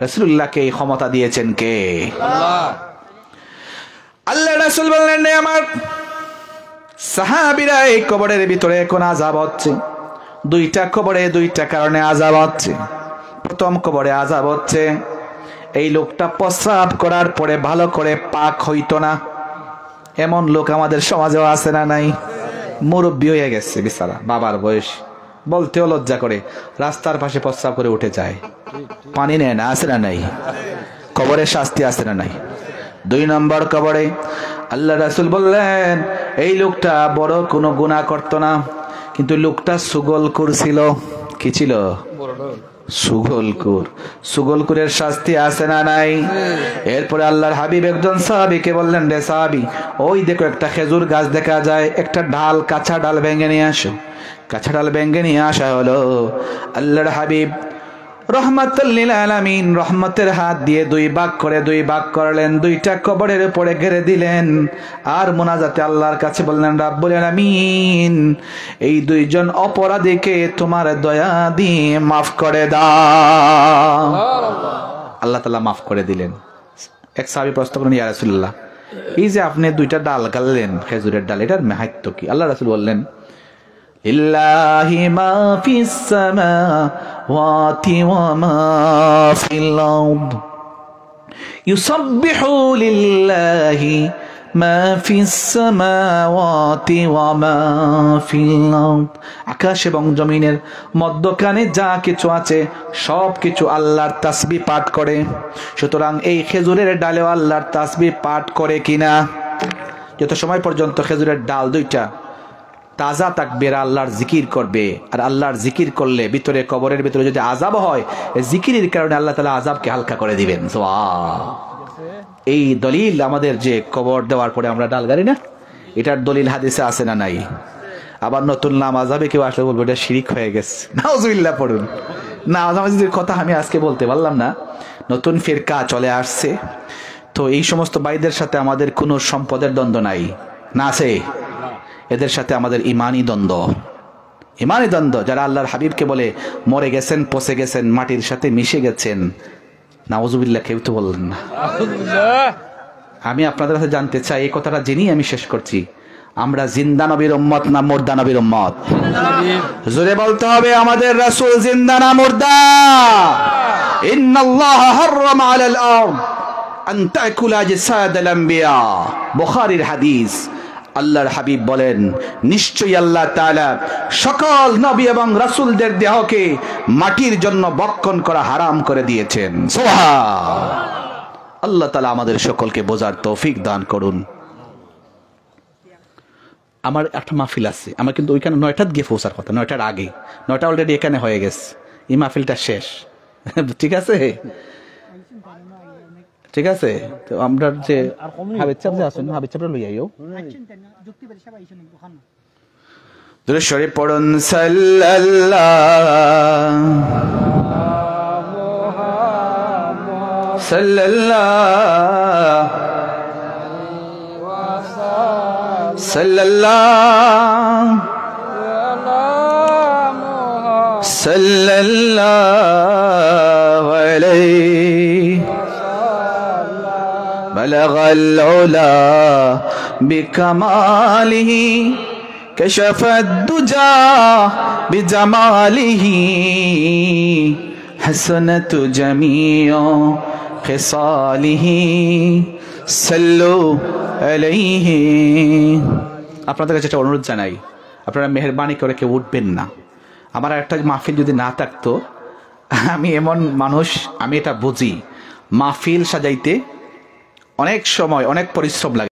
রাসূলুল্লাহকে এই ক্ষমতা দিয়েছেন কে? আল্লাহ। আল্লাহ রাসূল বললেন, আমার সাহাবীরা এই কবরের ভিতরে কোন আযাব হচ্ছে, দুইটা কবরে দুইটা কারণে আযাব হচ্ছে। প্রথম কবরে আযাব হচ্ছে এই লোকটা প্রস্রাব করার পরে ভালো করে পাক হইতো না। এমন লোক আমাদের সমাজেও আছে না নাই? মুরব্বী হয়ে গেছে বেচারা, বাবার বয়স, বলতেও লজ্জা করে, রাস্তার পাশে প্রস্রাব করে উঠে যায়, পানি নেয় না, আছে না নাই? কবরের শাস্তি আছে না নাই? 2 নম্বর কবরে আল্লাহ রাসূল বললেন, এই লোকটা বড় কোনো গুনাহ করতো না, কিন্তু লোকটা সুগলকুর ছিল। কি ছিল? সুগলকুর। সুগলকুরের শাস্তি আছে না নাই? এরপরে আল্লাহর হাবিব একজন সাহাবীকে বললেন, রে সাহাবী, ওই দেখো একটা খেজুর গাছ দেখা যায়, একটা ডাল, কাঁচা ডাল ভেঙে নিয়ে আসো। কাঁচা ডাল ভেঙে নিয়ে আসা হলো। আল্লাহর হাবিব রহমাতুল লিল আলামিন রহমতের হাত দিয়ে 2 ভাগ করে 2 ভাগ করলেন, 2টা কবরের উপরে ঘিরে দিলেন, আর মুনাজাতে আল্লাহর কাছে বললেন, রাব্বুল আলামিন, এই 2 জন অপরাধীকে তোমার দয়া দিয়ে মাফ করে দাও। আল্লাহ তাআলা মাফ করে দিলেন। এক সাহাবী প্রশ্ন করলেন, ইয়া রাসূলুল্লাহ, এই যে আপনি 2টা ডাল গাললেন, খেজুরের ডাল, এটার মাহাত্ম্য কি? আল্লাহ রাসূল বললেন, লিল্লাহি মা ফিস সামাওয়াতি ওয়া মা ফিল আরদ, ইউসাব্বিহু লিল্লাহি মা ফিস সামাওয়াতি ওয়া মা ফিল আরদ। আকাশ এবং জমিনের মধ্যখানে যা কিছু আছে সব কিছু আল্লাহর তাসবিহ পাঠ করে। সুতরাং এই খেজুরের ডালেও আল্লাহর তাসবিহ পাঠ করে কিনা? যত সময় পর্যন্ত খেজুরের ডাল 2টা তাজা থাকবে, আল্লাহর জিকির করবে, আর আল্লাহর জিকির করলে ভিতরে কবরের ভিতরে যদি আযাব হয়, জিকিরের কারণে আল্লাহ তাআলা আযাবকে হালকা করে দিবেন। এই দলিল আমাদের যে কবর দেওয়ার পরে আমরা ডাল গাড়ি না, এটার দলিল হাদিসে আছে না নাই? আবার নতুন নামাজ হবে, কেউ আসলে বলবো এটা শিরিক হয়ে গেছে, নাউজুবিল্লাহ পড়ুন। নামাজের কথা আমি আজকে বলতে পারলাম না, নতুন ফিরকা চলে আসছে, তো এই সমস্ত ভাইদের সাথে আমাদের কোনো সম্পদের দ্বন্দ্ব নাই, না আছে? এদের সাথে আমাদের ইমানি দ্বন্দ্ব, ইমানি দ্বন্দ্ব। যারা আল্লাহর হাবিবকে বলে মরে গেছেন, পচে গেছেন, মাটির সাথে মিশে গেছেন, নাউজুবিল্লাহ কেউ তো বললেন না। আমি আপনাদের কাছে জানতে চাই, এই কথাটা জেনেই আমি শেষ করছি, আমরা জিন্দা নবীর উম্মত না মুর্দা নবীর উম্মত? জোরে বলতে হবে, আমাদের রাসূল জিন্দা না মুর্দা? ইন্নাল্লাহা হাররামা আলাল আরদ আন তাকুলা আজসাদাল আমবিয়া, বুখারীর হাদিস। আল্লাহর হাবিব বলেন, নিশ্চয়ই আল্লাহ তাআলা সকল নবী এবং রাসূলদের দেহকে মাটির জন্য ভক্ষণ করা হারাম করে দিয়েছেন। সুবহান আল্লাহ তাআলা আমাদের সকলকে বোঝার তৌফিক দান করুন। আমার একটা মাহফিল আছে, আমার কিন্তু ওইখানে 9টার গিয়ে পৌঁছার কথা, 9টার আগে, 9টা অলরেডি এখানে হয়ে গেছে, এই মাহফিলটা শেষ। ঠিক আছে, ঠিক আছে। তো আমরা যে হাবিব সাহেব যে আছেন, হাবিব সাহেবরা লই আইও, দুরূদ শরীফ পড়ুন। সাল্লাল্লাহু সাল্লাল্লাহু আলাইহি বলগাল উলা বিকামালিহি কাশাফাদ দুজা বিজামালিহি হাসানাতু জামিউ খিসালিহি সাল্লু আলাইহি আপনাদের কাছে একটা অনুরোধ জানাই, আপনারা মেহরবানি করে কেউ উঠবেন না। আমার একটা মাহফিল যদি না থাকতো, আমি এমন মানুষ, আমি এটা বুঝি, মাহফিল সাজাইতে অনেক সময় অনেক পরিশ্রম লাগে।